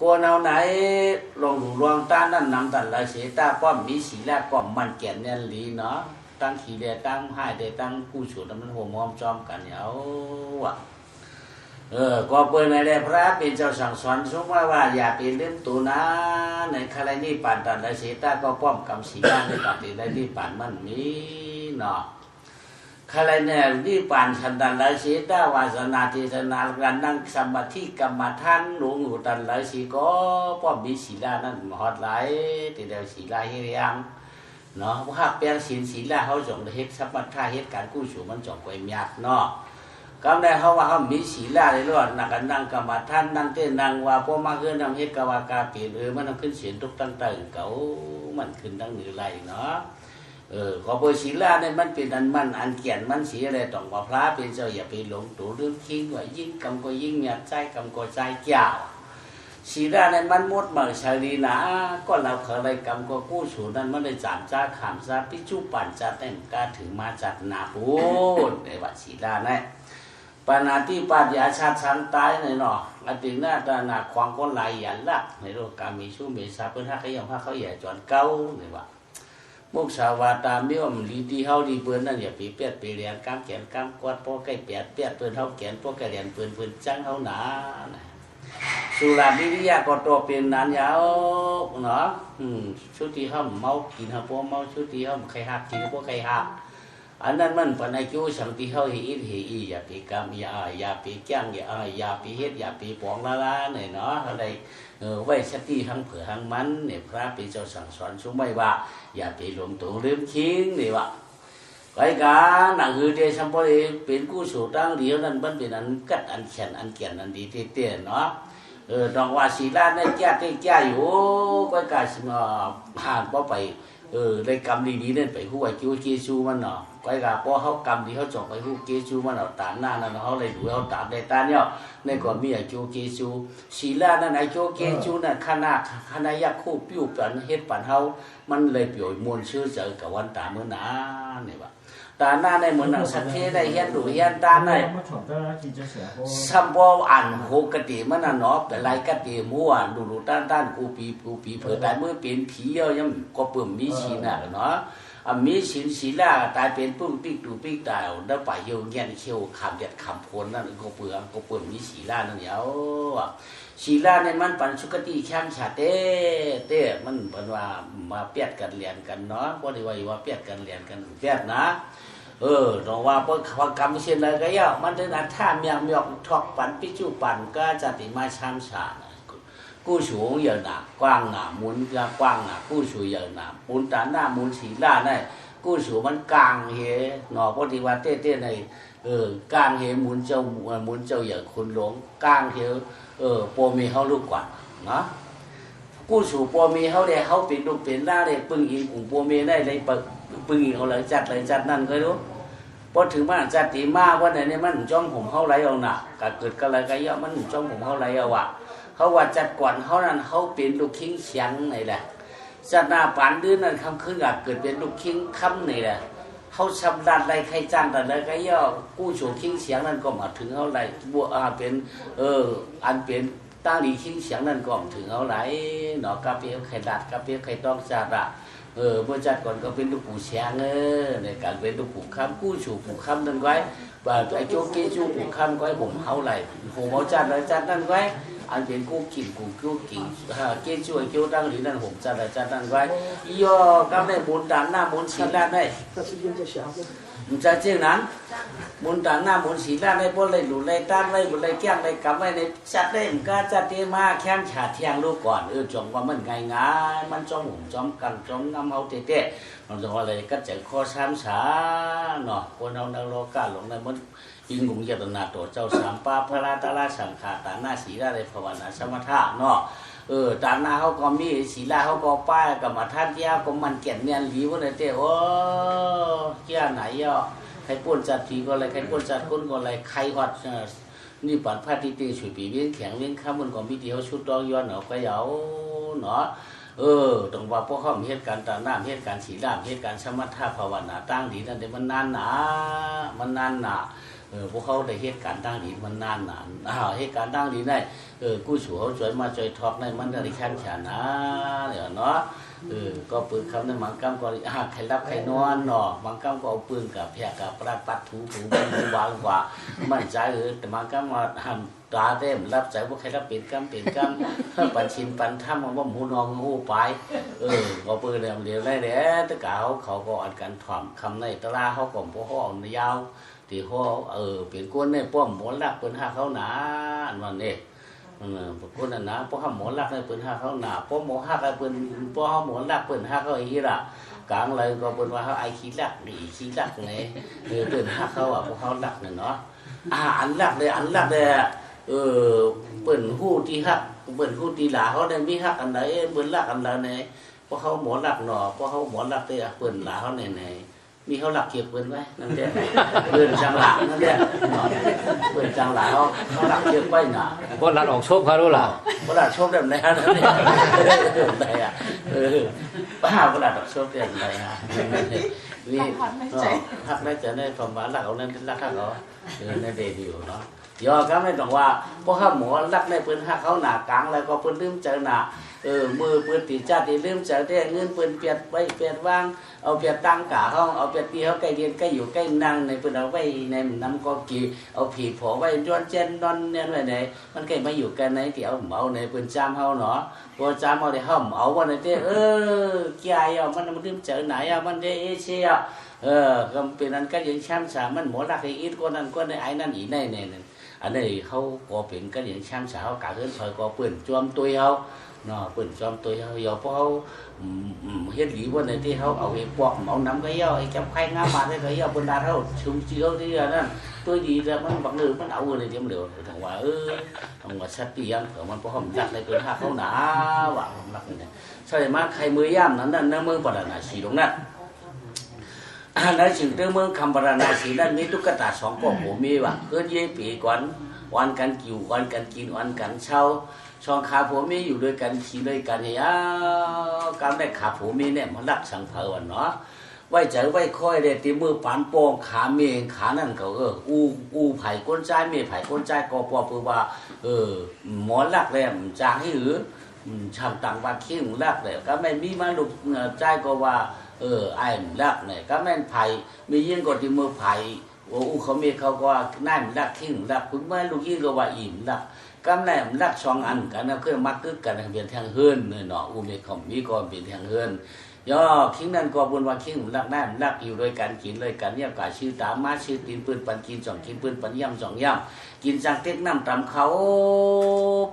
วเอาไหนลงหลวงรวงต้านนั่นนำตันละเสตาป้อมมีสีแรกป้อมมันแก่นเนี่ยหลีเนาะตั้งขี่เดตั้งให้เดตั้งกู้ฉุดมันหัวมอมจอมกันเนี่ยว่ะก็เปิดในแด่พระเป็นเจ้าสั่งสอนสมว่าอย่าเป็นเล่นตัวนะในคารนี้ปั่นตันละเสตาก็ป้อมกำสีด้านในปฏิได้ที่ปั่นมันมีเนาะคารเนี่ยที่ปั่นฉันตันละเสตาวาสนาเทศนาการนั่งสมาธิกรรมฐานหลวงอยู่ตันละสีก็ป้อมมีสีด้านนั้นหอดไหลติดเดียวสีลายเฮียงเนาะเพราะแปลงศีลเขาจงเฮ็ดสัมปทานเฮ็ดการกู้ชูมันจงไว้ยากเนาะก็ได้เขาว่าเขามีศีลในรอดนักนั่งกรรมฐานนั่งเต้นนั่งว่าพวกมาขึ้นนำเฮ็ดกวากาเปลี่ยนมันขึ้นเสียงทุกตั้งแต่เก่ามันขึ้นตั้งเหนือไหลเนาะขอเปิดศีลเนี่ยมันเป็นอันเกียรติมันสีอะไรต้องว่าพระเป็นเจ้าอย่าไปหลงตัวเรื่องคิงว่ายิ่งกรรมก็ยิ่งเนี่ยใจกรรมก็ใจเจ้าศีลในมันมดมาชาลีนะก็เราเคยได้กรรมก็กู้สูนั้นมันได้จามจ้าขามซาพิจุปั่นจัดแต่งการถึงมาจัดนาพูดในวัดศีลเนี่ยปานาที่ปัญญาชาติสันตายในเนาะอดีตหน้าตาหนาควางก็ไหลหยันลักในโลกการมีชู้มีสาเพื่อนถ้าเขายังเขาใหญ่จวนเก้าในวัดมุกสาวาตามเบี้ยมลีดีเฮาดีเปื้อนนั่นอย่าปีเปียดปีเรียนกำแขนกำกวาดพวกใกล้เปียดเปื้อนเฮาแขนพวกใกล้เรียนเปื้อนจังเฮาหนาสุราวิริยะก็ตัวเป็นนานยาวเนาะชุดที่ห้ามเมากินห้ามพวกเมาชุดที่ห้ามใครหักกินพวกใครหักอันนั้นมันปัญญาคิวสังที่เฮาเฮ็ดอย่าไปกรรมอย่าไปแกล้งอย่าไปเฮ็ดอย่าไปปองละเนี่ยเนาะอะไรไว้สติทั้งเผื่อทั้งมันเนี่ยพระเป็นเจ้าสั่งสอนชุ่มไม่ว่าอย่าไปหลงตัวลืมคิงนี่วะไว้กันหนังคือเดชสัมปริเป็นกู้สูตั้งเดียวนั้นมันเป็นอันกัดอันแข็งอันเกียนอันดีเตี้ยเนาะต้องว่าศีลในแก่ที่แก่อยู่ก็กลายมาผ่านเพราะไปได้กรรมดีๆนั่นไปหัวคิวเกจูมันเนาะก็กลายเพราะเขากรรมดีเขาจบไปหัวเกจูมันเอาตาหน้านั่นเขาเลยดูเขาตาได้ตาเนี่ยในก่อนมีไอ้คิวเกจูศีลนั่นไอ้คิวเกจูนั่นคณะยักษ์คู่ปิ้วปันเฮ็ดปันเขามันเลยเปี่ยวมวลชื่อเจอกับวันตาเมื่อนาเนี่ยวะตาหน้าในเหมือนหนังสักเทได้เฮียนดูเฮียนตาในสัมปออ่านโหกติมันน่ะเนาะเป็นไรกติมั่วดูต้านกูปีเผื่อตายเมื่อเป็นผียังก็เปิ่มมีศีลน่ะเนาะมีศีลตายเป็นปุ้งปิ๊กดูปิ๊กตายได้ไปเยี่ยวเงี้ยเขี้ยวคำเด็ดคำพลนั่นก็เปิ่มมีศีลนั่นเดียวศีลในมันปันสุกติแข้งชาเต้มันเป็นว่ามาเปียดกันเรียนกันเนาะก็ได้ว่าเปียดกันเรียนกันเปียดนะตรงว่าเพราะความกรรมเช่นไรก็ย่อมันถึงนั้นถ้าเมียงทอกปันพิจูปันก็จะติมาช้ำชากู้สูงเยอะหนากว้างหนามุนกว้างหนากู้สูงเยอะหนามุนตาหน้ามุนสีล่าในกู้สูงมันกลางเฮหนอพอดีว่าเต้ในกลางเฮมุนเจ้าเยอะคุณหลงกลางเฮโปมีเขาลูกกว่าเนาะกู้สูงโปมีเขาได้เขาเป็นลูกเป็นล่าได้ปึ้งอิงกลุ่มโปมีได้เลยปึ้งอิงเขาเลยจัดนั่นก็รู้พอถึงมาจัดตีมาวันไหนเนี่ยมันจ้องผมเขาไรเอาหนักกเกิดก็อะไรก็เยอะมันจ้องผมเขาไรเอาวะเขาว่าจัดก่อนเขานั้นเขาเป็นลูกคิงเสียงนี่แหละจัดหน้าปานดื้อนั่นคำขึ้นกับเกิดเป็นลูกคิงคำนี่แหละเขาชำนาญไรใครจ้างแต่ไรก็เยอะกู้โฉคิงเสียงนั่นก็มาถึงเขาไรบัวเป็นอันเป็นตั้งดีคิงเสียงนั่นก็ถึงเขาไรหนอกาเปียไข่ดัดกาเปียไข่ต้องจัดอะเมื่อจัดก่อนก็เป็นลูกปู่เสียงในการเป็นลูกปู่คำกู้โฉปู่คำนั่นไว้ว่าไอ้โจเกจูปู่คำก็ให้ผมเขาไรผมเอาจัดเลยจัดนั่นไว้อันเป็นกูกินกูกินเกจูไอ้เกียวตั้งหรือนั่นผมจัดเลยจัดนั่นไว้ย่อกำได้บุญด่านหน้าบุญศีลได้มันจะเช่นนั้นบุญด่านหน้าบุญศีลได้พวกเลยหลุดเลยต้านเลยบุญเลยแก้งเลยกำไว้ในจัดได้มันก็จัดเตมาแข้งฉาเทียงลูกก่อนจงว่ามันง่ายมันจ้องหุ่มจ้องกันจ้องน้ำเอาเตะมันจะว่าอะไรก็จะข้อช้ำช้าเนาะคนเอาในโลกาหลงในมันอิงกุงเยตนาตัวเจ้าสามป้าพระราตราสังขาตาหน้าศีลอะไรภาวนาสมถะเนาะตาหน้าเขาก็มีศีลเขาก็ป้ายกับมาท่านเจ้าก็มันเกียนเนียนหลีวันไหนเต้เจ้าไหนใครป้วนจัดทีก็อะไรใครป้วนจัดก้นก็อะไรใครวัดนี่ปัดพระติตีฉุยปีเลี้ยงแข็งเลี้ยงข้ามมันก็มีเดียวชุดดองย้อนก็เหยาเนาะตรงว่าพวกเขาเหตุการณ์ตาหน้าเหตุการณ์ศีลเหตุการณ์สมถะภาวนาตั้งดีนั่นเดี๋ยวมันนานหนา พวกเขาได้เหตุการณ์ตั้งดีมันนานเหตุการณ์ตั้งดีได้กู้ฉูเขาช่วยมาช่วยทอกในมันได้แข็งฉานะเนี่ยเนาะก็ปืนคำนั้นบางคำก็ใครรับใครนอนเนาะบางคำก็เอาปืนกับแพร่กับประปัดถูวางกว่ามั่นใจแต่บางคำมาหันตาเต็มรับใจว่าใครรับเป็นกำปันชินปันถ้ำว่าหมูนองงูไปก็ปืนเนี่ยเรียนได้แล้วแต่เขาก็อันกันถ่อมคำในตลาเขาก็พวกเขาอ่อนยาวที่เขาเป็นก้นในป้อมหมอนรักเป็นห้าเขาหนาอันวันนี้ก้นนั่นนะป้อมหมอนรักในเป็นห้าเขาหนาป้อมหมอห้าก็เป็นป้อมหมอนรักเป็นห้าเขาอีละกลางเลยก็เป็นว่าเขาไอขี้รักดีขี้รักเนี่ยเป็นห้าเขาพวกเขารักเนี่ยเนาะอันรักเลยเปิ่นหู้ที่ฮักเปิ่นหู้ที่หลาเขาได้มีฮักอันไหนเปิ่นรักอันไหนเนี่ยพวกเขาหมอนรักหนอพวกเขาหมอนรักเตะเปิ่นหลาเขาเนี่ยมีเขาหลักเก็บเปิ่นไว้นั่นแหละเปิ่นจังหลานั่นแหละเปิ่นจังหลาเขาหลักเก็บไว้น่ะพวกรัดออกโชคเขารู้ล่ะพวกรัดโชคได้ไหมนั่นเนี่ยได้ป้าพวกรัดโชคได้ไหมนี่ฮักได้จะได้ความหวานรักเอานั่นรักเขาในเดบิวเนาะยอก็ไม่ต้องว่าพวกข้าหมอรักในปืนหักเขาหนากลางแล้วก็ปืนลืมเจอหนามือปืนตีจัดตีลืมเจอได้เงินปืนเปียดไว้เปียดว่างเอาเปียดตั้งกะห้องเอาเปียดตีเขาใกล้เรียนใกล้อยู่ใกล้นั่งในปืนเอาไว้ในน้ำก็กีเอาผีผอไว้ย้อนเจนนอนเนี่ยไว้ไหนมันใกล้มาอยู่กันไหนที่เอาในปืนจามเขาเนาะพอจามเอาได้ห้องเอาวันไหนเต้แก่มันลืมเจอไหนมันได้เชี่ยก็เป็นนั้นก็ยังช้ำสามันหมอรักไอ้อีกคนนั้นก็ในไอ้นั่นอีในเนี่ยอันนี้เขาก็เป็นก็อย่างช้ำสาวกาเงินซอยก็เปิ่นจอมตัวเขาเนาะเปิ่นจอมตัวเขาอย่าเพราะเขาเฮ็ดหลีวันไหนที่เขาเอาไอ้ปอกเอาน้ำก็ย่อไอ้จับไข่งามาได้ก็ย่อบนดาเขาชุ่มเชื้อที่นั่นตัวดีแต่มันบังเอิญมันเอาอะไรเดียวเดียวถึงว่าถึงว่าชัดเจนเผื่อมันเพราะเขาจักในเกินห้าเขาหนาว่ารักนี่ใช่ไหมใครมือย่ำนั้นนั่นมือปราณาสีตรงนั้นในสิ่งที่เมืองคำปราณาสีนั้นมีตุ๊กตาสองปอกผมมีว่าเกิดยี่ปีก่อนวันกันกิ่ววันกันกินวันกันเช่าช่องขาผมมีอยู่ด้วยกันขี่ด้วยกันเนี่ยการได้ขาผมมีเนี่ยมันรักสังเพวันเนาะไว้ใจไว้ค่อยได้ตีมือปานโป่งขาเมงขานั่นเขาอูไผ่ก้นใจเมไผ่ก้นใจก็พอเพื่อว่าหมอนรักเลยจางให้ช่างต่างบ้านขี้หมูรักเลยก็ไม่มีมาลุกใจก็ว่าไอ้รักเนี่ยก็แม่นไผ่มียิ่งกว่าที่มือไผ่เขามีเขาก็นั่นรักขี้หมูรักคุณแม่ลูกยิ่งก็ว่าอิ่มรักก็แม่รักสองอันกันนะคือมักกึกกันเป็นทางเฮือนเนาะมีเขามีก็เป็นทางเฮือนย่อคิงนั่นก็บุญว่าคิงรักนั่นรักอยู่ด้วยกันกินด้วยกันเนี่ยกะชื่อตามมาชื่อตีนปืนปันกินสองกินปืนปันย่ำสองย่ำกินจังเต็กน้ำตำเขา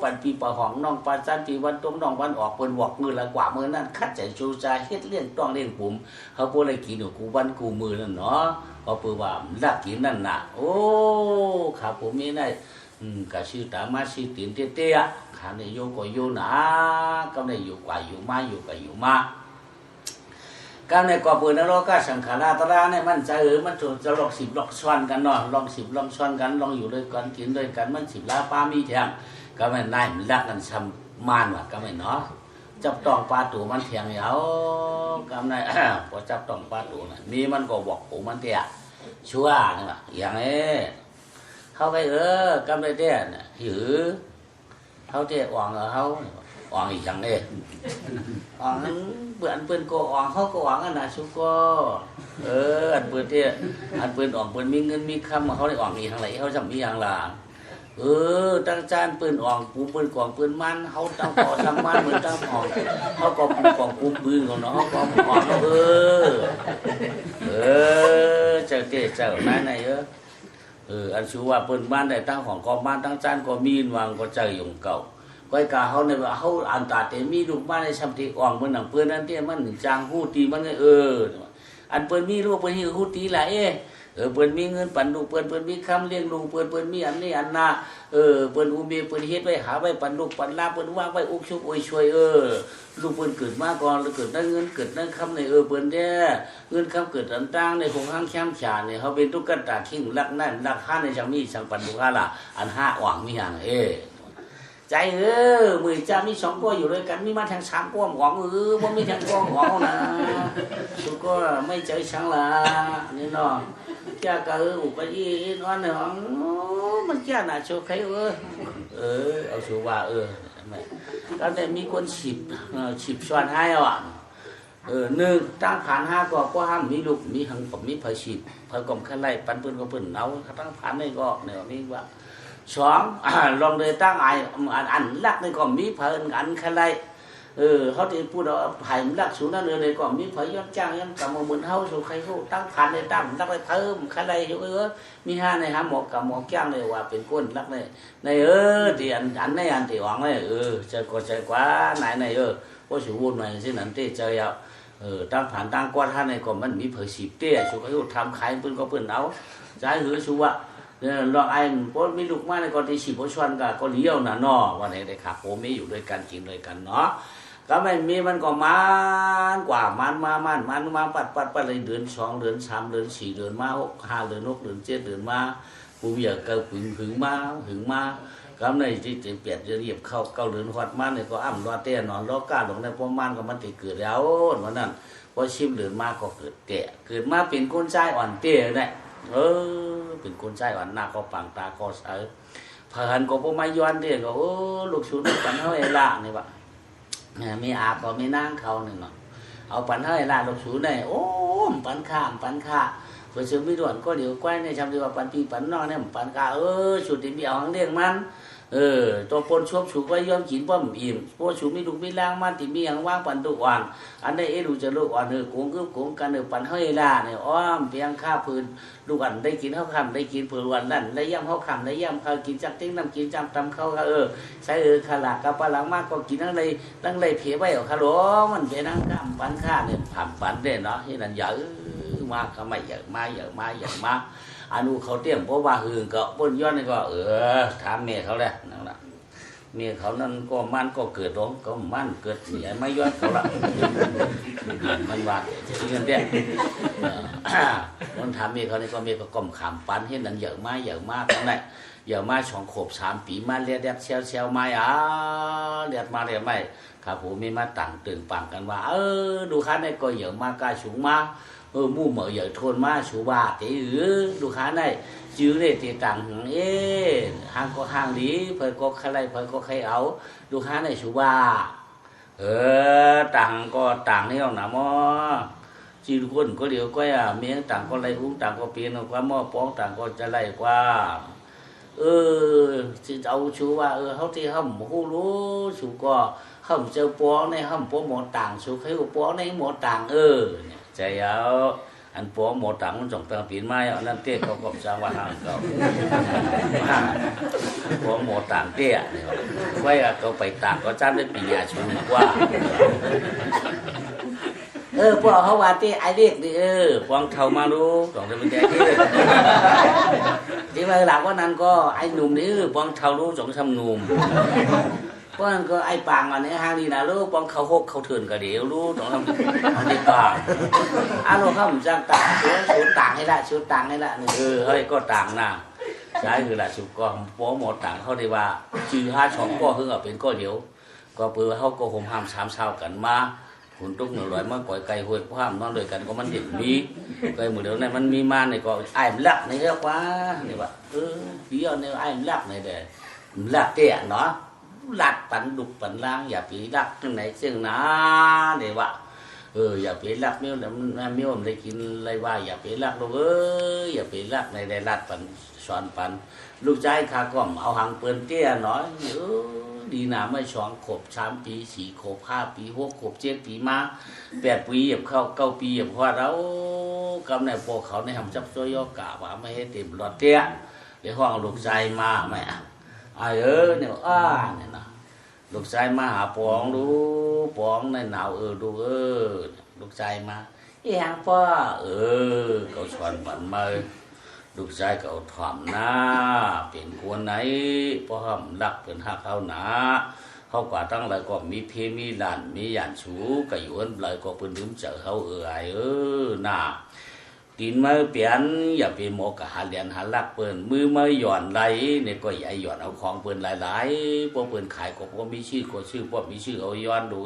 ปันปีปะหองน้องปาจันปีวันต้มน้องวันออกเปิ้นบอกมือละกว่ามือนั่นคัดใจชูใจเฮ็ดเลี้ยงต้องเลี้ยงผมเขาพูดอะไรกินกูวันกูมือนั่นเนาะเขาเปิดว่ารักกินนั่นน่ะโอ้ขาผมมีได้กะชื่อตามมาชื่อตีนเตี้ยๆขาในโยก็โยนะก็ในอยู่กว่าอยู่มาอยู่กับอยู่มาการในกอบปืนนรกก็สังขารตระเนี่ยมันจะมันจะลอง10ลองซ้อนกันเนาะลอง10ลองซ้อนกันลองอยู่ด้วยกันกินด้วยกันมัน10ล้าป้ามีแถมก็ไม่นายมันรักกันซ้ำมันว่ะก็ไม่เนาะจับต้องปลาตัวมันเถียงเหยาก็ไม่พอจับต้องปลาตัวน่ะมีมันก็บอกผมมันเตี้ยชั่วนี่ว่ะอย่างนี้เขาไปก็ไม่เตี้ยน่ะหือเขาเตี้ยอ่องเขาอ่องอีกอย่างนี้อ่องนั้นเปื่อนเปื่อนก็อ่องเขาก็อ่องอันน่ะชุกก็อันเปื่อนเตี้ยอันเปื่อนอ่องเปื่อนมีเงินมีคำมาเขาได้อ่องอีกทางไหนเขาจำมีอย่างละตั้งจานปืนอ่องปูปืนกล่องปืนมันเขาตั้งก่อทำมันเหมือนตั้งอ่องเขาก็ปูกล่องปูปืนของน้องเขาก็อ่องเจ้าเตี้ยเจ้านั่นไหนอันชูว่าปืนบ้านได้ตั้งของกองบ้านตั้งจานก็มีนวางก็เจออยู่เก่าก้อยกาเขาในว่าเขาอันตาเตมีลูกบ้านในชัมตีอ่องมันหนังปืนนั่นเตี้ยมันจางหูตีมันอันปืนมีลูกปืนที่หูตีไหลเปิ้นมีเงินปันลูกเปิ้นมีคำเลี้ยงลูกเปิ้นมีอันนี้อันน่ะเปิ้นอุเบเปิ้นเฮ็ดไว้หาไว้ปันลูกปันลาเปิ้นวางไว้อุกชุบอวยช่วยลูกเปิ้นเกิดมาก่อนแล้วเกิดได้เงินเกิดได้คำในเปิ้นเด้เงินคำเกิดต่างๆในคงห้างแคมฉาเนี่ยเขาเป็นตุ๊กตาขิงรักนั่นรักห้าในจังมีสังปันบุคาล่ะอัน5อ่างมีหยัง ใจมือจ้ามี2 ก้ออยู่ด้วยกันมีมาทาง3 ก้อหวังว่ามีทางก้อหวังนะสุก็ไม่ใจช่างละนี่เนาะจ้าก็อุปอีนอนเนี่ยมันจ้าหน้าโชว์ใครเอาชัวว่าก็แต่มีคนฉีบช้อนให้อ่ะ1ตั้งผ่าน5ก็ห้ามมีลูกมีหังผมมีเผยฉีบเผยกลมขั้นไล่ปันปืนก็ปืนเอาตั้งผ่านนี่ก็เนี่ยนี่ว่า2ลองเลยตั้งอันลักนี่ก็มีเผยอันขั้นไล่เขาที่พูดว่าไผ่ลักสูนั่นเลยก็มีเผยย้อนจ้างย้อนกำมือเฮาสู่ใครเขาตั้งผ่านเลยตั้งลักเลยเพิ่มขั้นไล่อยู่มี5ในหมอกกับหมอกแก้งเลยว่าเป็นก้นลักในที่อันในอันที่หวังเลยใจก็ใจกว่าไหนว่าสูวุ่นหน่อยสินั่นที่ใจเอาตั้งผ่านตั้งกว่าท่านในก็มันมีเผยสิบเตี้ยสูเขาทำขายปืนก็ปืนเอาใจสูว่าลองไอ้พวกมีลูกมาในก่อนที่ฉีบชวนก็เลี้ยวน่ะเนาะวันไหนได้ขาโปมีอยู่ด้วยกันกินด้วยกันเนาะก็ไม่มีมันก็มันกว่ามันมาปัดเลยเดือน2 เดือน 3 เดือน 4 เดือนมา5 เดือน 6 เดือน 7 เดือนมาผู้เบียก็หึงมาก็ในที่จะเปลี่ยนจะเรียบเข้าเดือนฮอดมาเนี่ยก็อ้ำรอเต้นอนรอก้าลงในประมาณก็มันติเกิดแล้ววันนั้นพอ10 เดือนมาก็เกิดมาเป็นคนใจอ่อนเตี้ยเนี่ยเป็นคนใจอ่อนหน้าก็ปังตาก็ใสเพิ่นก็บ่มาย้อนเด้ก็ลูกชุนปันเฮาไอ้ล่ะนี่ว่ามีอาบก็มีนางเขานี่เนาะเอาปันเฮาไอ้ล่ะลูกชุนได้ปันข้าเพิ่นสิมีด่วนก็เดี๋ยวก้อยเนี่ยจำได้ว่าปันพี่ปันน้องเนี่ยปันข้าชุดที่มีเอาหังเลี้ยงมันตัวปนชบสูก็ย้อมกินป้อมอิ่มพวกสูมีลูกมีล่างมันที่มีอย่างว่างปันตุกอ่อนอันนี้ลูกจะลูกอ่อนโกงกันปันเฮยล่าเนี่ยอ้อมเพียงข้าพื้นลูกอันได้กินข้าวคำได้กินเผือวันนั่นได้ย่ำข้าวคำได้ย่ำข้าวกินจักติ้งน้ำกินจำตำข้าวใช้ขลากกับปลาหลังมากก็กินทั้งเลยเพียไว้เอาขลุ่มันเป็นนั่งข้ามปันข้าเนี่ยผ่านปันได้เนาะที่นั่นเยอะมากก็ไม่เยอะมาอนุเขาเตรียมเพราะว่าหึงก็ป้นย้อนนี่ก็ถามเมียเขาแหละนั่นแหละเมียเขานั่นก็มันก็เกิดร้องก็มันเกิดเสียไม่ย้อนเขาละมันว่าที่เงินเดียมันถามเมียเขานี่ก็เมียก็กลมขามปันเห็นนั่นเยอะมากทั้งนั้นเยอะมาก2 ขวบ 3 ปีมาเรียดเชียวไม่เรียดไม่ครับผมมีมาต่างตึงปังกันว่าดูค้าในก็เยอะมากกล้าสูงมากมู่mở giờ thôn má số 3 cái đủ khá này chứ để thì tặng hàng có hàng lý phải có khai này phải có khai áo đủ khá này số 3 tặng có tặng này không nào mò chỉ quân có điều quay miếng tặng có lấy uống tặng có tiền qua mò bón tặng có trả lại qua chỉ đâu số 3 เขาที่ห้ำหูรู้số ก็ห้ำเจ้าป้อในห้ำป้อหมดต่างsố ใครก็ป้อในหมดต่างใจเอาอันป้อหมดต่างมันจงตั้งปีนไม้อันนั้นเตี้ยเขาก็สร้างว่าห่างเขาป้อหมดต่างเตี้ยเนี่ยไว้เขาไปต่างก็จ้างได้ปียาชูกว่าป้อเขาว่าเตี้ยไอเด็กดิป้องเท่ามาดูจงจะเป็นแก่ที่มาหลักว่านั้นก็ไอหนุ่มนี่ป้องเท่ารู้จงทำหนุ่มเพราะนั้นก็ไอ้ปางอันนี้ห้างดีนะรู้ป้องเขาเขาเถื่อนกระเดียวรู้ต้องทำอันนี้ปางเราเข้าเหมือนจ้างต่างชุดต่างให้ละชุดต่างให้ละนี่เฮ้ยก็ต่างนะใช่คือละชุดก็ป้อหมดต่างเขาได้ว่าจือ5 2 ก็คือเป็นก็เดียวก็เพื่อเขาก็ห่มห้าม3 เช้ากันมาหุ่นตุ๊กหนึ่งร้อยมาก่อยไก่หวยห้ามนอนด้วยกันก็มันเด็กมีไก่หมูเดียวในมันมีมาในก็ไอ้ลักในเรียกว่านี่ว่าพี่เอาในไอ้ลักในเด้ลักเตี้ยเนาะลัดปันดุปันล่างอย่าไปลักที่ไหนเสียงนะเดี๋ยวว่าอย่าไปลักเมี้ยวแล้วเมี้ยวมันได้กินอะไรว่าอย่าไปลักลูกอย่าไปลักในได้ลัดปันสอนปันลูกชายข้าก็เอาหางเปิลเตี้ยน้อยดีนะไม่2 ขวบ 3 ปี 4 ขวบ 5 ปี 6 ขวบ 7 ปีมา8 ปีเหยียบเข้า9 ปีเหยียบว่าเรากำในพวกเขาในหำจับโซยกะว่าไม่ให้เต็มรอดเตี้ยเดี๋ยวห้องลูกชายมาไหมเนี่ยเนี่ยนะลูกชายมาหาปองดูปองในหนาวดูลูกชายมาอย่างพ่อเขาสอนปันมาลูกชายเขาถ่อมหน้าเป็นคนไหนพ่อห้ามรักเป็นหักเขาหนาเขากว่าตั้งเลยก็มีเพมีหลานมีหยานชูกะอยู่อันเลยก็เป็นลืมเจอเขาไอ้น่ะ ตีนมือเปลี่ยนอย่าไปหมกหาเหรียญหาลักเปิ้นมือไม่หย่อนไหลเนี่ยก็อย่าหย่อนเอาของเปิ้นหลายๆพวกเปิ้นขายก็พวกมีชื่อก็ชื่อพวกมีชื่อเอาย้อนดู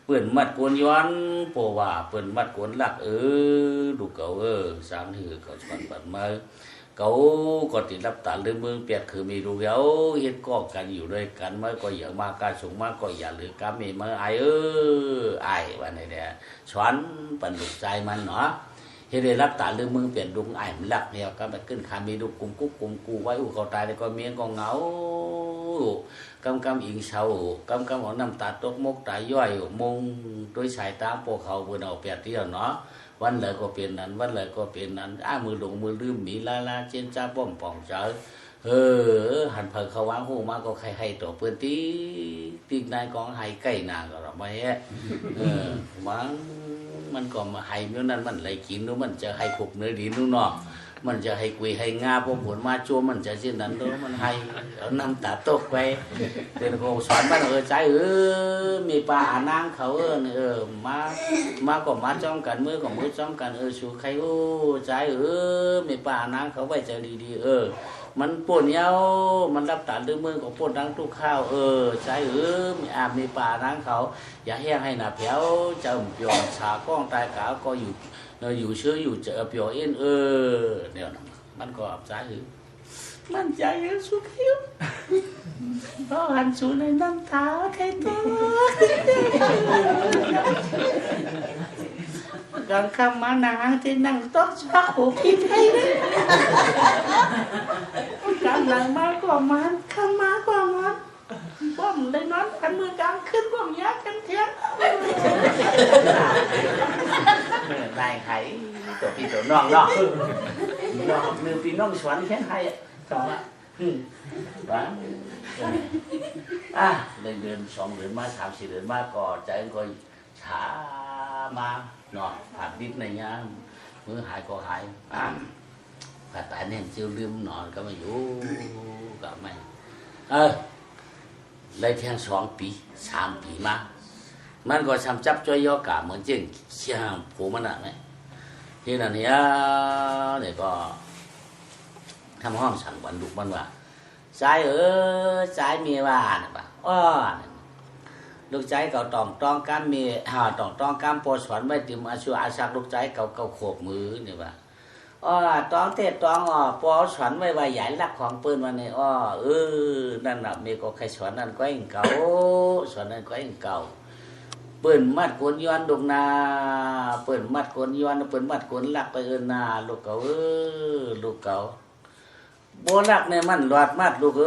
เปิ้นมัดกวนย้อนเพราะว่าเปิ้นมัดกวนลักดูเก่าสร้างหือเขาสอนบัดมาเขาก็ติดรับตาเรื่องเมืองเปียกคือมีดูเยาเฮ็ดก็กันอยู่ด้วยกันมาก็อย่ามาการสูงมากก็อย่าหรือกามีมาไอไอว่าไหนเนี่ยสอนปันลูกใจมันเนาะเฮ็ดได้รับตาเรื่องเมืองเปลี่ยนดุงไอมันลักแล้วก็ไปขึ้นขามีดูกุมกุ๊กกุมกูไว้อู่เขาตายแล้วก็เมียก็เหงากำอิงเศร้ากำเอาน้ำตาตกมกตายย่อยมงด้วยสายตาพวกเขาเพิ่นเอาเปรียบเทียบเนาะวันเลยก็เป็นนั้นวันเลยก็เป็นนั้นมือหลงมือลืมมีลาเจนจ้าป้อมป่องเจอหันเผยเขาวางหูมาก็ใครให้ตัวเปื้อนตีนายกองให้ใกล้นาก็เราไม่มันก็มาให้เมื่อนั้นมันเลยกินนู้มันจะให้ขบเนื้อดีนู้นเนาะมันจะให้กุยให้งาพวกผลมาโจมันจะเช่นนั้นด้วยมันให้เอาน้ำตาตกไปเป็นโคสอนบ้านใจมีปลาอนางเขามาก็มาจ้องกันมือก็มือจ้องกันชูใครใจมีปลาอนางเขาไว้ใจดีมันปนเย้ามันรับตาดึงมือของปนดังทุกข้าวใจมีมีปลาอนางเขาอย่าแห้งให้หนาแผวเจ้าหย่อนชาก้องตายกาก็อยู่เชื่ออยู่เจอเปียวเอ็นเนี่ยมันก็ใจมันใจสุขหิวเพราะหันสูในน้ำตาใครตัวการคำมานางที่นั่งโต๊ะชักหูพี่ไทยการหลังมาก็มันคำมาก็มันป้อมเลยนอนกันมือกลางขึ้นป้อมยักกันเทียนได้ใครตัวพี่ตัวน้องเนาะหนึ่งพี่น้องสวนแค่ไทยสองบ้านเดือน2 เดือนมา3 4 เดือนมาก็ใจก็ช้ามาเนาะผ่านดิบในเงี้ยมือหายก็หายผ่าตายเนี่ยจิ้วลืมนอนก็ไม่อยู่ก็ไม่เลยแทง2 ปี 3 ปีมามันก็ช้ำจับจ้อยย่อกะเหมือนเจ้งเชี่ยผูมันอะไหมที่นั่นเนี่ยก็ทำห้องสั่งวันดุมันว่าใจใจมีว่าเนี่ยป่ะลูกใจเก่าต้องกำมีต้องกำโปรสอนไม่ติมอาชีวอาศักลูกใจเก่าโขกมือเนี่ยป่ะต้องเทศต้องโปรสอนไม่ว่าใหญ่รักของปืนวันนี้นั่นน่ะมีก็ใครสอนนั่นก็เองเก่าสอนนั่นก็เองเก่าเปิ่นมัดกวนย้อนดงนาเปิ่นมัดกวนย้อนเปิ่นมัดกวนลักไปนาลูกเก่าลูกเก่าโบลักในมันหลอดมัดลูก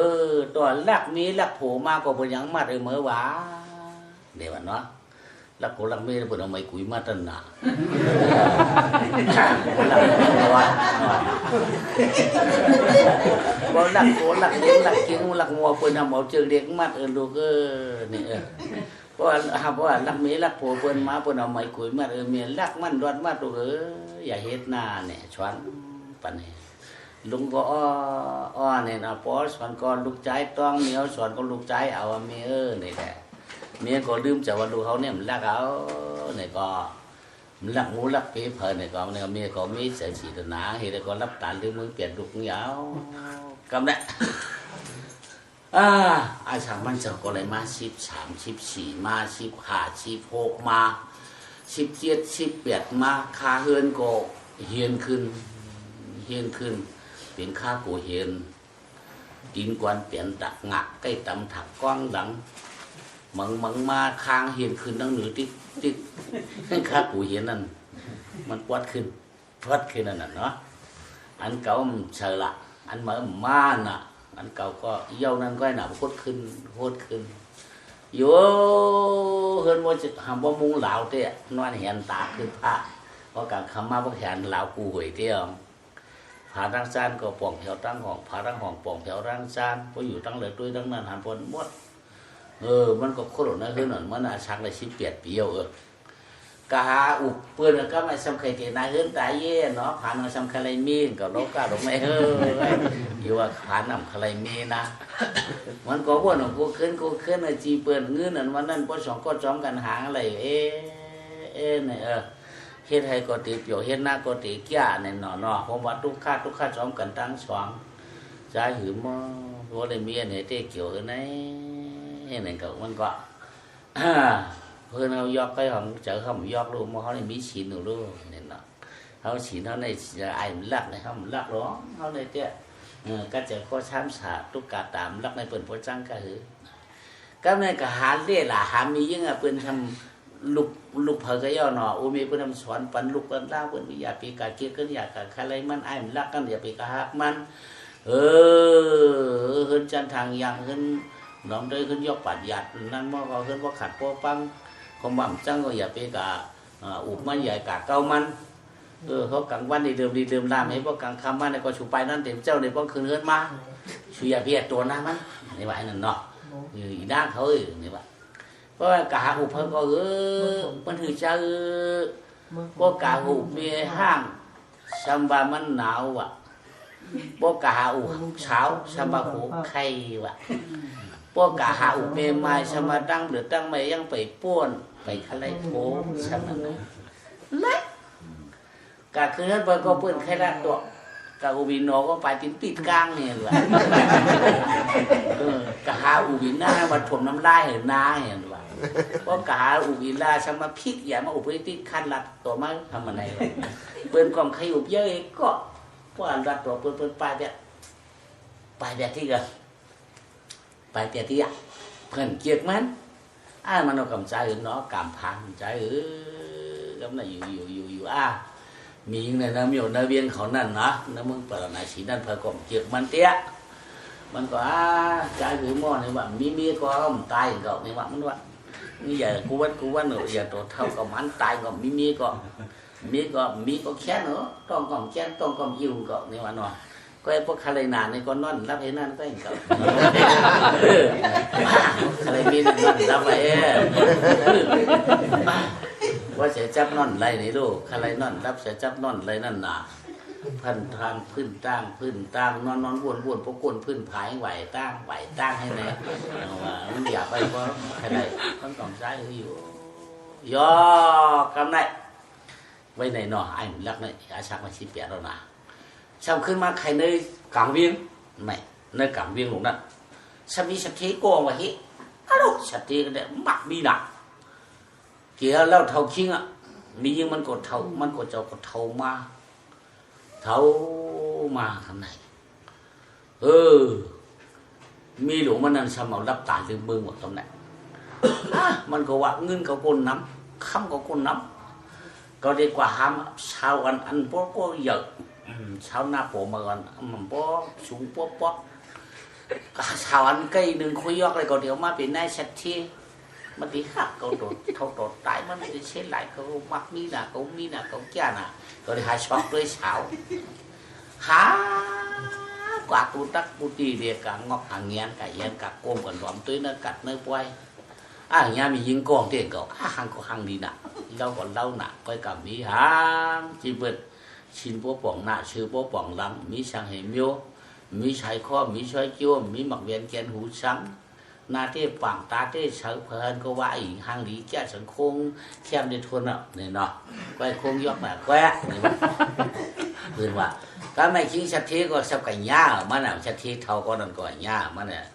ตัวลักมีลักโผมาก็เป็นยังมัดเมื่อวาเดี๋ยวเนาะลักโผลักมีเป็นเอาไม้กุยมาตันหนาโบลักโผลักเลี้ยงลักกินลักงัวเป็นเอาเอาเจอเด็กมัดลูกนี่เพราะว่าลักมีลักโผเป็นมาเป็นเอาไม้กุยมัดเมียลักมันหลอดมัดลูกอย่าเฮ็ดหน้าเนี่ยชวนปันเนี่ยลุงก็เนี่ยนะพอสอนก็ลูกใจต้องเมียสอนก็ลูกใจเอาเมียนี่แหละเมียก็ลืมจากว่าดูเขาเนี่ยมันรักเอาเนี่ยก็มันรักมูรักปีเพลินเนี่ยก็เนี่ยเมียก็มีเสียสีตนาเห็นก็รับตาลืมมือเปลี่ยนลูกเหงากำเนี่ยอาช่างมันจะก็เลยมา13 14มา15 16มา17 18มาคาเฮือนก็เฮียนขึ้นเป็นข้ากูเห็นกินกวนเปลี่ยนตักงักใกล้ตำถักก้องหลังมังมาค้างเห็นขึ้นตั้งหนือติ๊กข้ากูเห็นนั่นมันปวดขึ้นนั่นเนาะอันเก่าเฉละอันเหมือนม่านอ่ะอันเก่าก็เยี่ยวนั่นก็หนาโคตรขึ้นโย่เฮินว่าจะทำว่ามุงเหลาเตี้ยนอนเห็นตาขึ้นผ้าเพราะการคำมาพวกแขนเหลากูหวยเตี้ยผารังซานก็ป่องแถวตั้งห้องผารังห้องป่องแถวรังซานพออยู่ตั้งเลยด้วยตั้งนั้นหันปนหมดมันก็โคตรนะคือหนอนมันชักเลย18 ปีกาอุบเปื้อนก็ไม่สำคัญเกณฑ์นายเฮือนตายเย่เนาะผ่านมาสำคัญอะไรมีกับโลกาลงไม่อยู่ว่าผ่านนำอะไรมีนะมันก็ว่าหนูกูขึ้นจีเปื้อนเงินนั่นวันนั้นพอ2 ก็จ้องกันหางอะไรเนี่ย เฮ็ดให้ก็ติเปียวเฮ็ดหน้าก็ติแก่ในหนอผมว่าทุกข้าซ้อมกันตั้งสองใจหือมอว่าได้มีอันไหนเตเกี่ยวไหนเฮ็ดนั่นก็มันก็เพิ่นเอายอกไปของเจอเขายอกลูกมาเขาได้มีศีลอยู่ลูกนี่เนาะเขาศีลเขาในไอ้มันรักในเขามันรักร้องเขาในเตี้ยก็จะข้อช้ำสาตุกกาตามรักในเปิ้นพระจังก็หือก็ในก็หาเล่ล่ะหามียังเปิ้นทำลูกเผยก็ย่อหนอมีเปิ้นทำสอนปันลูกกันล่าเปิ้นอย่าไปกะเกี่ยกันอย่ากะอะไรมันไอ้มันรักกันอย่าไปกะฮักมันเฮินจันทางยังฮินน้องได้ฮินยกปัดหยัดนั่นว่าก็ฮินว่าขัดว่าปังคงบ่ำจังก็อย่าไปกะอุบมันใหญ่กะเก้ามันเขากลางวันดีเดิมลามให้พวกกลางค่ำมันก็ชูไปนั่นเต็มเจ้าในพวกคืนเฮินมาชูอย่าเพียตัวนั้นมันนี่ว่าไอ้นั่นเนาะอีด้านเขานี่ว่าเพราะกะหาอุบเพิ่นก็มันถือจะพวกกะอุบมีห้างซัมบามันหนาวอ่ะพวกกะหาอุเช้าซัมบาหูไข่ว่ะพวกกะหาอุเมไม้ซัมบาตั้งหรือตั้งไม่ยังไปป้วนไปอะไรโผซัมนั้นเล็กกะคือนั้นเปิ้นก็เปิ้นไข่ละตัวกะอุบินโนก็ไปติดปิดกลางเนี่ยว่ะกะหาอุบินหน้ามาถมน้ำลายเห็นหน้าเห็นว่ะพวกกะหาอุบินลาซัมมาพริกอย่ามาอุบไปติดคันลัดตัวมาทำอะไรเปิ้นก็ไข่อุบเยอะก็พวกอันรัดตัวเปิ้นไปแบบที่ก็ไปแต่ที่อ่ะเพิ่นเกลียดมันมันเอากำใจเนาะกำพันใจกำน่ะอยู่มีในน้ำมีในเวียนเขานั่นนะน้ำมึงเปิดไหนสีนั่นเพิ่นก็เกลียดมันเตี้ยมันก็ใจหรือหม้อนี่ว่ามีก็มันตายก็นี่ว่ามันว่านี่อย่ากูว่าหนูอย่าตัวเท่ากับมันตายก็มีก็แค่เนาะต้องก็แค่ต้องก็ยิวก็นี่ว่าเนาะก็ไอ้พวกคาเลนานนี่ก็นอนรับเห็นนั่นก็เองก็คาเลมีนั่นรับไปว่าจะจับนอนไรนี่ลูกคาเลนอนรับจะจับนอนไรนั่นน่ะพันทางพื้นตั้งนอนวนพวกก้นพื้นผายไหวตั้งให้ไหนว่ามันอยากไปเพราะอะไรต้องใช้อยู่ย่อกำไรไว้ในหน่อไอ้รักในอาชักมาชี้เปียแล้วนะsau khi mà khai nơi cảng viên này nơi cảng viên lúc đó sao đi sát thế cô mà hết alo sát thế cái mặt đi nè kia lao thầu kinh ạ mi nhưng mình còn cho thầu mà thằng này mi lúc mà nên sao mà lắp tải từ mương một tấm này mình có quạt ngưng có côn nắm không có côn nắm có đi quả ham sao ăn có giờ sao na bộ mà còn bó xuống bó sao ăn cây đừng khối giọt lại còn điều mà bị nay sạch thi mà tí khác cậu đổ tái mà đi xếp lại cậu mặc mi là cậu cha nè rồi hai sọt với xảo quả tu tắc tu tì để cả ngọc hàng ngàn cả yên cả côm còn đóm tới nó cắt nơi quay nhà mình dính con tiền cậu hàng đi nè lâu còn lâu nè coi cả mi chỉ vượt xin bố bỏng nạ sư bố bỏng lắm mi sang hệ miêu mi sai kho mi xoay chua mi mặc viên kén hú sáng na thế bảng ta thế sợ hơn có vãi hàng lý kia sẵn khung xem đi thôn nào này nọ quay khung giọt mà quẹ rồi mà cái này chính xác thế có sao cả nhà ở mà nào chắc thế thâu con đàn còi nhà mà này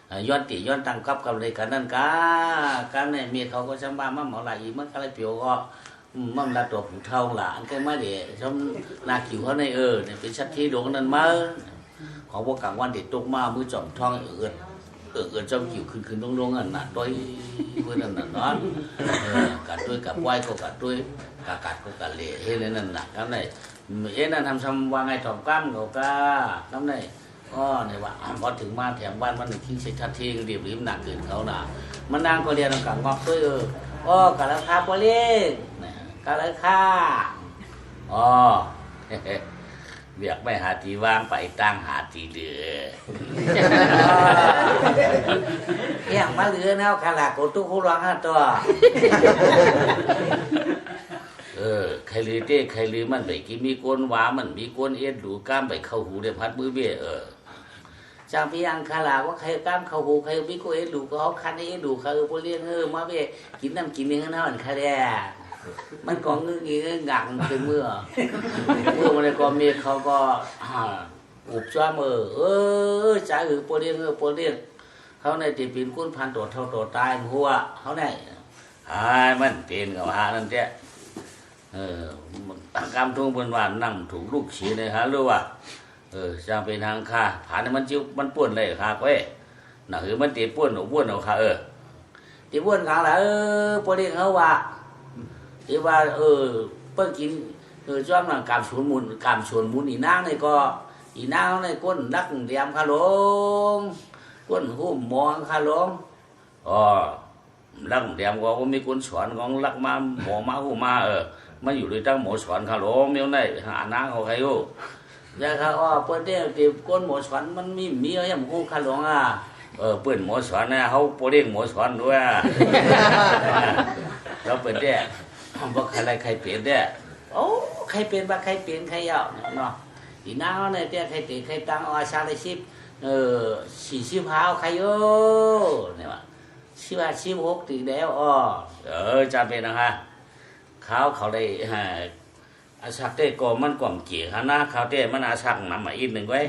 ย้อนtăng cấpกับเลยกันนั่นcái này miเขาก็จำบ้ามั่งเอาอะไรมั่งอะไรเปียวก็มั่งละตัวผู้เท่าหลานก็ไม่เดี๋ยวชมนาขิวเขาในเนี่ยเป็นชัดที่ดวงนั้นมาของพวกกลางวันเด็ดตกมามือจ่อมท้องเอื่นจอมขิวคืนดวงอันน่ะด้วยมือนั่นน่ะเนาะกัดด้วยกับไหวก็กัดด้วยกัดก็กัดเละเฮ้ยนั่นน่ะครับnàyนั่นทำซ้ำว่าไงถอมกล้ามเขาก็ครับnàyเนี่ยว่าพอถึงมาแถมบ้านมันทิ้งใช้ทัดทิ้งเรียบริมหนักเกินเขาน่ะมันนางก็เรียนกับงอกด้วยกะละคาพอเล่นกะละคาเบียกไปหาตีว่างไปตั้งหาตีเหลืออย่างมาเหลือแนวขลาโกตุคุร้องตัวใครลือเต้ใครลือมันไปกินมีก้นว้ามันมีก้นเอ็ดดูก้ามไปเข้าหูเดี๋ยวพัดมือเบี้ยจางพี่ยังขลาว่าใครก้ามเข้าหูใครมีก้นเอ็ดดูก็เขาคันเอ็ดดูเขาพวกเลี้ยงมาเบี้ยกินน้ำกินเนื้อหน้าเหมือนใครแด่ มันก็งึกงี้งักคือเมื่อมันเลยก็มีเขาก็อุบจ้ามือจ่ายปวดเรียงปวดเรียงเขาในตีปีนคุ้นพันตัวเท่าตัวตายหัวเขาในมันเป็นกับหานั่นแท้กำทุ่งบนวานนั่งถูกลูกฉีเลยฮะรู้ว่าจะเป็นทางค่าผ่านมันจิ้วมันป่วนเลยค่ะเว้ยน่ะคือมันตีป่วนหนูป่วนเอาค่ะตีป่วนข้างละปวดเรียงเขาว่าที่ว่าเพิ่งกินจ้อมหลังกามชวนมุนอีนางนี่ก็อีนางในก้นรักเดียมคาลงก้นหุ้มมองคาลงรักเดียมก็มีคนสอนของรักมาหมอมาหูมามาอยู่ด้วยตั้งหมอสอนคาลงเนี่ยในหานางเขาใครอยู่ยาเขาเปิดเดี่ยวตีก้นหมอสอนมันมีอะไรอย่างหูคาลงเปิดหมอสอนนะเขาโปรเด้งหมอสอนด้วยเราเปิดเดี่ยวบอกใครเปลี่ยนเดี่ยใครเปลี่ยนบ้างใครเปลี่ยนใครเอาเนาะอีน้าเนี่ยเดี่ยใครเปลี่ยนใครตั้งชาเลย40 ใครเนี่ยว่า16ตีแล้วจะเป็นนะคะเขาได้อาชักเต้ก็มันกล่อมเกี่ยฮะนะเขาเต้มันอาชักนำมาอีกหนึ่งไว้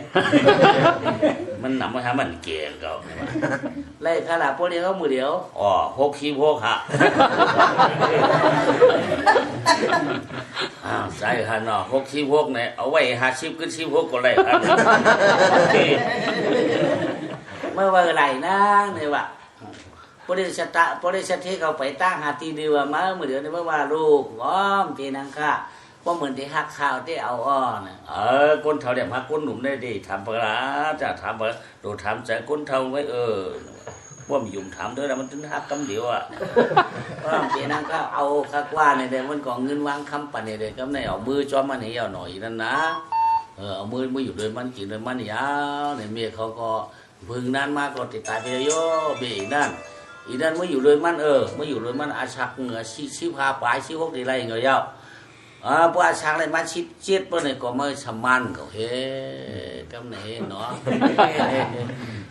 มันนำมาทำมันเกี่ยเขาไล่ขนาดพวกนี้เขามือเดียว66ฮะใช่ฮะเนาะ66เนี่ยเอาไว้50ขึ้น16ก็ได้ครับเมื่อวันไหนนะเนี่ยว่ะบริษัทที่เขาไปตั้งหาตีเดียวมาเมื่อเดือนนี้เมื่อว่าลูกตีนังค่ะว่าเหมือนที่ฮักข่าวที่เอาเนี่ยก้นเท่าเดี๋ยวฮักก้นหนุ่มได้ดีทำปลาจะทำปลาดูทำใจก้นเท่าไว้ว่ามียุ่มทำด้วยนะมันถึงฮักกำเดียวว่าตีนังก็เอาคักว่าเนี่ยเดี๋ยวมันก่อเงินวางคำปั่นเนี่ยเดี๋ยวก็ในเอามือจอมมันให้ยาวหน่อยนั่นนะเอามืออยู่โดยมันกินโดยมันยาวเนี่ยเมียเขาก็พึ่งนั่นมากก็ติดตายไปโย่เบี้ยอีนั่นเมื่ออยู่โดยมันเมื่ออยู่โดยมันอาชักเหนือ15 ปลาย16ตีไรเงี้ยาวพวกอาชักอะไรมา7เปิ้ลเนี่ยก็ไม่สมันก็เฮ้กำเนิดเนาะ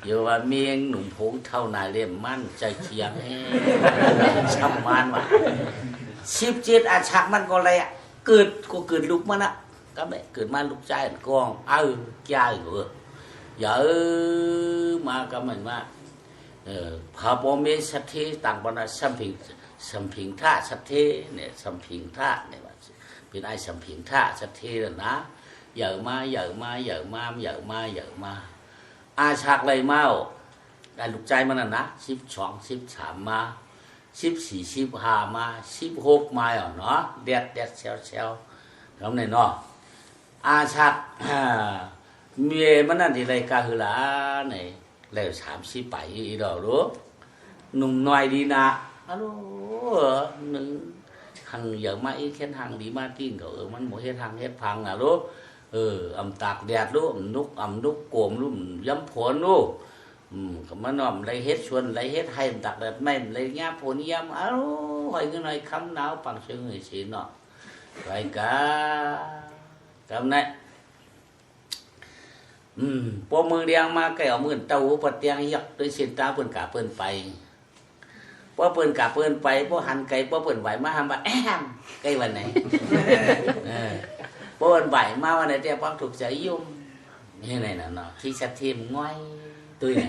อยู่ว่าเมียงหนุ่มผงเท่านายเล่มมันใจเคียงสมันว่ะ17อาชักมันก็อะไรเกิดลูกมันอะก็ไม่เกิดมาลูกชายกองแก่อยู่มาก็เหมือนว่าพระบรมสัทธิต่างบรรดาสัมพิงท่าสัทธิเนี่ยสัมพิงท่าเนี่ยว่าเป็นไอ้สัมพิงท่าสัทธินะเยอะมาอาชักเลยมาได้ลูกใจมันนะ12 13มา14 15มา16มาเนาะเด็ดเซลแล้วในเนาะอาชักเมียมันนั่นที่ไรกาหือละเนี่ยแล้ว30 ไปอีดอกรู้หนุ่มน้อยดีนะฮัลโหลหนึ่งหังอย่างมาอีแค่ทางดีมาติ้งเขามันหมดเฮ็ดทางเฮ็ดพังรู้ตากแดดรู้นุกโกมรู้ย้ำผลรู้ก็มันนอมไรเฮ็ดชวนไรเฮ็ดให้ตากแดดไม่ไรเงี้ยผลย้ำหอยกันหน่อยคำหนาวปังเชิงให้สีเนาะไรกำเนี่ยพอมือเรียงมาแก่เอามือเต้าปัดเตียงยักด้วยเส้นตาเปิ้นกะเปิ้นไปพอเปิ้นกะเปิ้นไปพอหันไก่พอเปิ้นไหวมาทำว่าไก่วันไหนพอเปิ้นไหวมาวันไหนแต่ความถูกใจยุ่มนี่ไหนน่ะเนาะที่ชัดเทียมง่อยตุ้ยไหน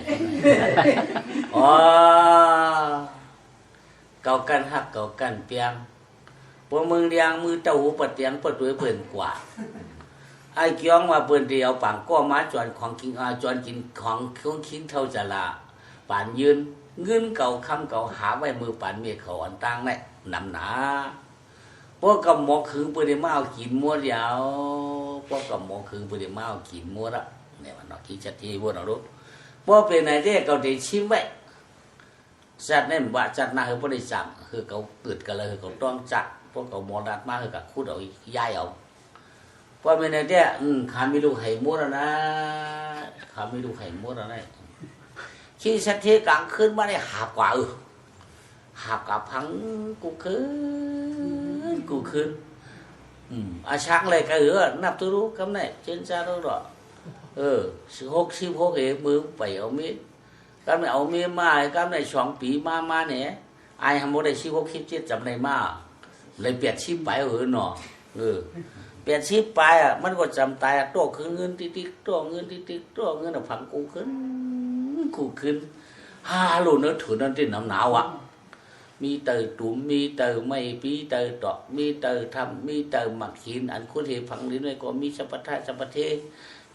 เก่ากันฮักเก่ากันเปียงพอมือเรียงมือเต้าปัดเตียงปัดด้วยเปิ้นกว่าไอ้เกี้ยงว่าเปิ้นเดียวปังก็มาจวนของกินจวนกินของคิงเท่าจะละป่านยืนเงินเก่าคำเก่าหาไว้มือป่านเมียเขาอันตั้งเนี่ยนำหนาพวกกับหมอคืนเปิ้นได้มาเอากินมัวยาวพวกกับหมอคืนเปิ้นได้มาเอากินมัวละเนี่ยมันเนาะคิดชัดทีบ่เนาะรู้บ่เป็นไหนเด้เขาได้ชิมไว้จัดเนี่ยว่าจัดน่าคือบ่ได้จังคือเขาเกิดกันเลยคือเขาต้องจัดพวกเขาหมอดัดมาคือกับคุดเอาย้ายเอาพอเป็นไงเนี่ยขาไม่รู้ไข่มุดนะขาไม่รู้ไข่มุดอะไรขี้สัตย์ที่กลางคืนมาเนี่ยหาบกว่าหาบกับพังกูคืนอาชักเลยก็นับตัวรู้คำไหนเช่นจ้ารู้หรอ16มือไปเอามีคำไหนเอามีมาคำไหน2 ปีมาเนี่ยไอ้ทำโมได้16 17จำได้มา เลยเปลี่ยนชีพไปหนอเปลี่ยนชีพไปอ่ะมันก็จำตายตัวคือเงินติ๊กตัวเงินติ๊กตัวเงินผังกูขึ้น5 โลเนื้อถือนั่นที่น้ำหนาวอ่ะมีเตยตุ่มมีเตยไม่ปีเตยตอกมีเตยทำมีเตยหมักหินอันคุณเหผังลิ้นไว้ก็มีสัพพะสัพพเท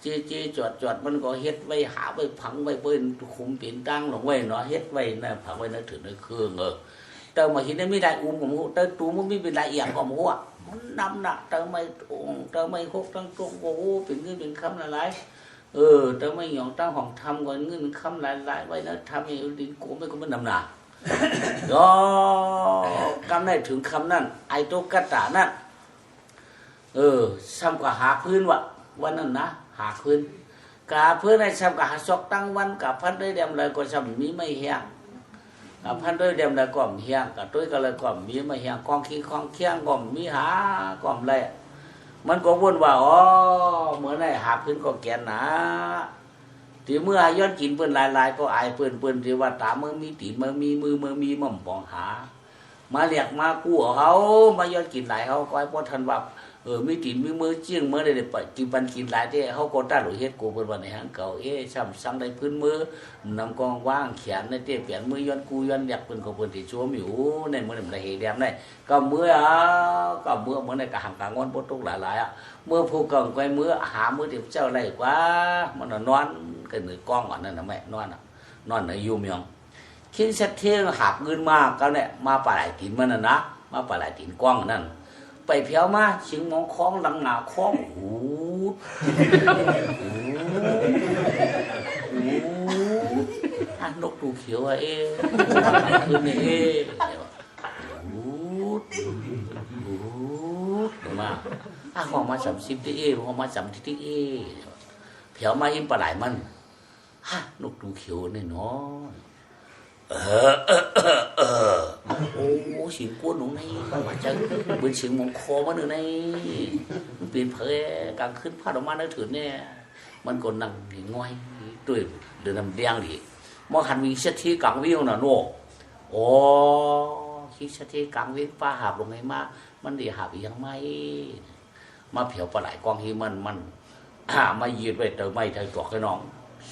เจจอดมันก็เฮ็ดไว้หาไว้ผังไว้เปิ้นคุมเปลี่ยนตั้งลงไว้เนาะเฮ็ดไว้นะผังไว้นะถือในเครื่องเตยมาหินได้ไม่ได้ของหูเตยตุ่มมันไม่เป็นไรอย่างของหูอ่ะมันน้ำหนักเตยไม่คกตั้งตรงโอ้โหเป็นเงินเป็นคำละลายเตยไม่หยองตั้งของทำก่อนเงินคำหลายไว้นะทำให้ดินกูไม่ก็มันน้ำหนักก็กำได้ถึงคำนั้นไอโตกัตตานั่นซ้ำกับหาพื้นวะวันนั้นนะหาพื้นกาพื้นไอ้ซ้ำกับหาซอกตั้งวันกับพันด้วยเดียมเลยก็ซ้ำมีไม่เฮียงกับพันด้วยเดียมเลยก็มีเฮียงกับด้วยก็เลยก็มีไม่เฮียงกองขี้กองเคียงก็มีหาก็เลยมันก็วนว่าเหมือนไอ้หาพื้นก็แก่นนะที่เมื่อย้อนกินเปิ้นลายก็อายเปิ้นที่ว่าตาเมื่อมีตีนเมื่อมีมือเมื่อมีม่อมปองหามาเรียกมากู้เขามาย้อนกินหลายเขาก็ให้พอทันว่ามีตีนมีมือเจียงเมื่อได้ไปกินปันกินหลายที่เขาก็ต้าหลุยเฮ็ดกูเปิ้นว่าในหางเก่าซ้ำสั่งได้พื้นมือนำกองว่างเขียนในเตี้ยเปลี่ยนมือย้อนกูย้อนเรียกเปิ้นก็เปิ้นที่ชัวอยู่ในมื้อนั้นได้เฮ็ดแดมได้ก็เมื่อเหมือนในกะหังกะงอนบ่ตกหลายเมื่อผู้กองไว้มื้อหามื้อที่เจ้าไล่กว่ามันนอนcái người con của nó là mẹ nó là yêu miệng khi xét thiên hạp ngân ma cái này ma bà lại tín mà nó ma bà lại tín con nó bảy phiếu ma chính mong khó lăng nào khó hút nốt đủ khiếu ấy hơn này hút mà họ mà chấm sim tí họ mà chấm tí phiếu ma im bà lại mình nốt đủ khiếu này nó xin cuốn nó này mà chân bên xin mong khó mà nữa này bên phải càngขึ้น phát mà nó thử nèมันcòn nặng thì ngoài tuổi để làm đen thì mà hành vi xét thi càng viên là nổ khi xét thi càng viên pha hạp lงไงมามันดีหาบยังไม่มาเผียวปลาไหลกองที่มันมายืดไปเติมไม่เธอตัวcáiน้อง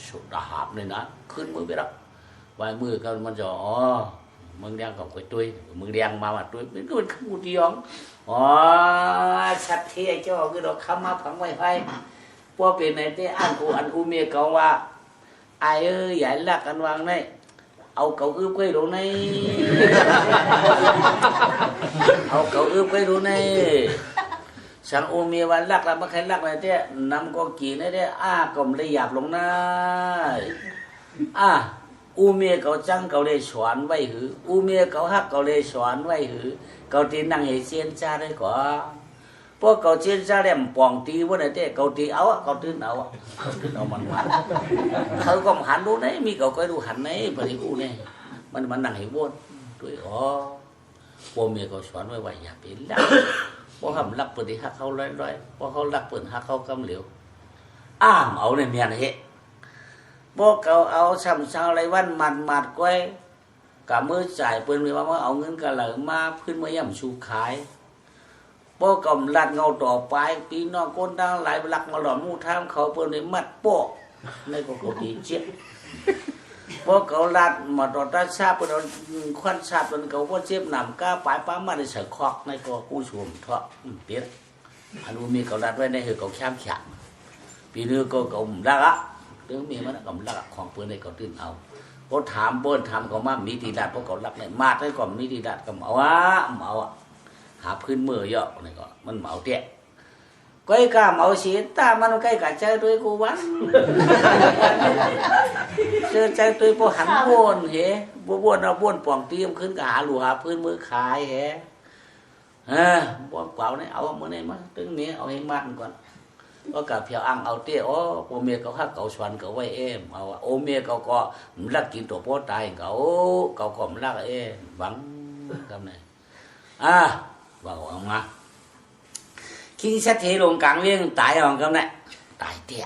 สุดหาบเลยนะขึ้นมือไปแล้วvài mưa cáiมันจะมึงแดงกับไอ้ตุ้ยมึงแดงมาตุ้ยมันก็เป็นขมูดีอ๋อชัดเท่เจ้าคือเราคำมาผังไว้ให้พวกเป็นในที่อันกูเมียเขาว่าไอ้ใหญ่ลักกันวางในเอาเก่าอื้อไว้ดูในเอาเก่าอื้อไว้ดูในฉันอูเมียวันลักแล้วมาใครลักในที่นำก็กี่ในที่ก็ไม่ได้หยาบลงนะอูเมียเขาจังเขาเลยสอนไว้หืออูเมียเขาฮักเขาเลยสอนไว้หือเขาตีนั่งให้เชียนจ้าได้ก่อนพวกเขาเชียนจ้าเนี่ยปองตีว่าไหนเต้เขาตีเอาเขาตื่นเอามันหันเขาก็หันดูไหนมีเขาก็ดูหันไหนปฏิกูเนี่ยมันนั่งให้วนด้วยพวกเมียเขาสอนไว้ว่าอย่าเป็นลักพวกทำลักเปิดที่ฮักเขาร้อยพวกเขาลักเปิดฮักเขากำเหลวเอาเนี่ยเมียนเหตุพวกเขาเอาซ้ำเช้าไรวันมัดก้อยกับมือจ่ายเปิ้นเลยว่าเอาเงินกันเหลือมาพื้นมาย่ำชูขายพวกกำลัดเงาต่อไปปีนอกก้นดังหลายหลักมาหล่อมูทามเขาเปิ้นเลยมัดโป๊ะในก็ดีเจ็บพวกเขาลัดมาต่อตาชาเปิ้นควันชาเปิ้นเขาก็เจ็บหนำก้าปลายป้ามาได้ใส่คอกในก็กู้ชมเถาะเตี้ยอันนู้นมีเขาลัดไว้ในคือเขาแคมขันปีนี้ก็เขาลักเรื่องมีมันก็ลักของเปิ้นในเขาตื่นเอาพอถามเปิ้นถามเขามามีดีดัดพวกเขาลักเนี่ยมาได้ก่อนมีดีดัดก็เอาหาพื้นมือเยอะนี่ก็มันเมาเตี้ยก้อยกาเมาเสียตามันใกล้กับใจตัวกูวันเจอใจตัวพอหันวนเหวนเอาวนป่องเตรียมขึ้นกับหาหลัวหาพื้นมือขายบ่เปล่าเนี่ยเอามือไหนมาตึงเมียเอาให้มันก่อนก็กับเพียวอังเอาเตี้ยโอเมียเขาฮักเขาชวนเขาไว้เอาโอเมียเขาก็รักกินตัวพ่อตายเขาก็รักหวังคำไหนว่าออกมาคิงชัดเทลงกลางเรื่องตายออกคำไหนตายเตี้ย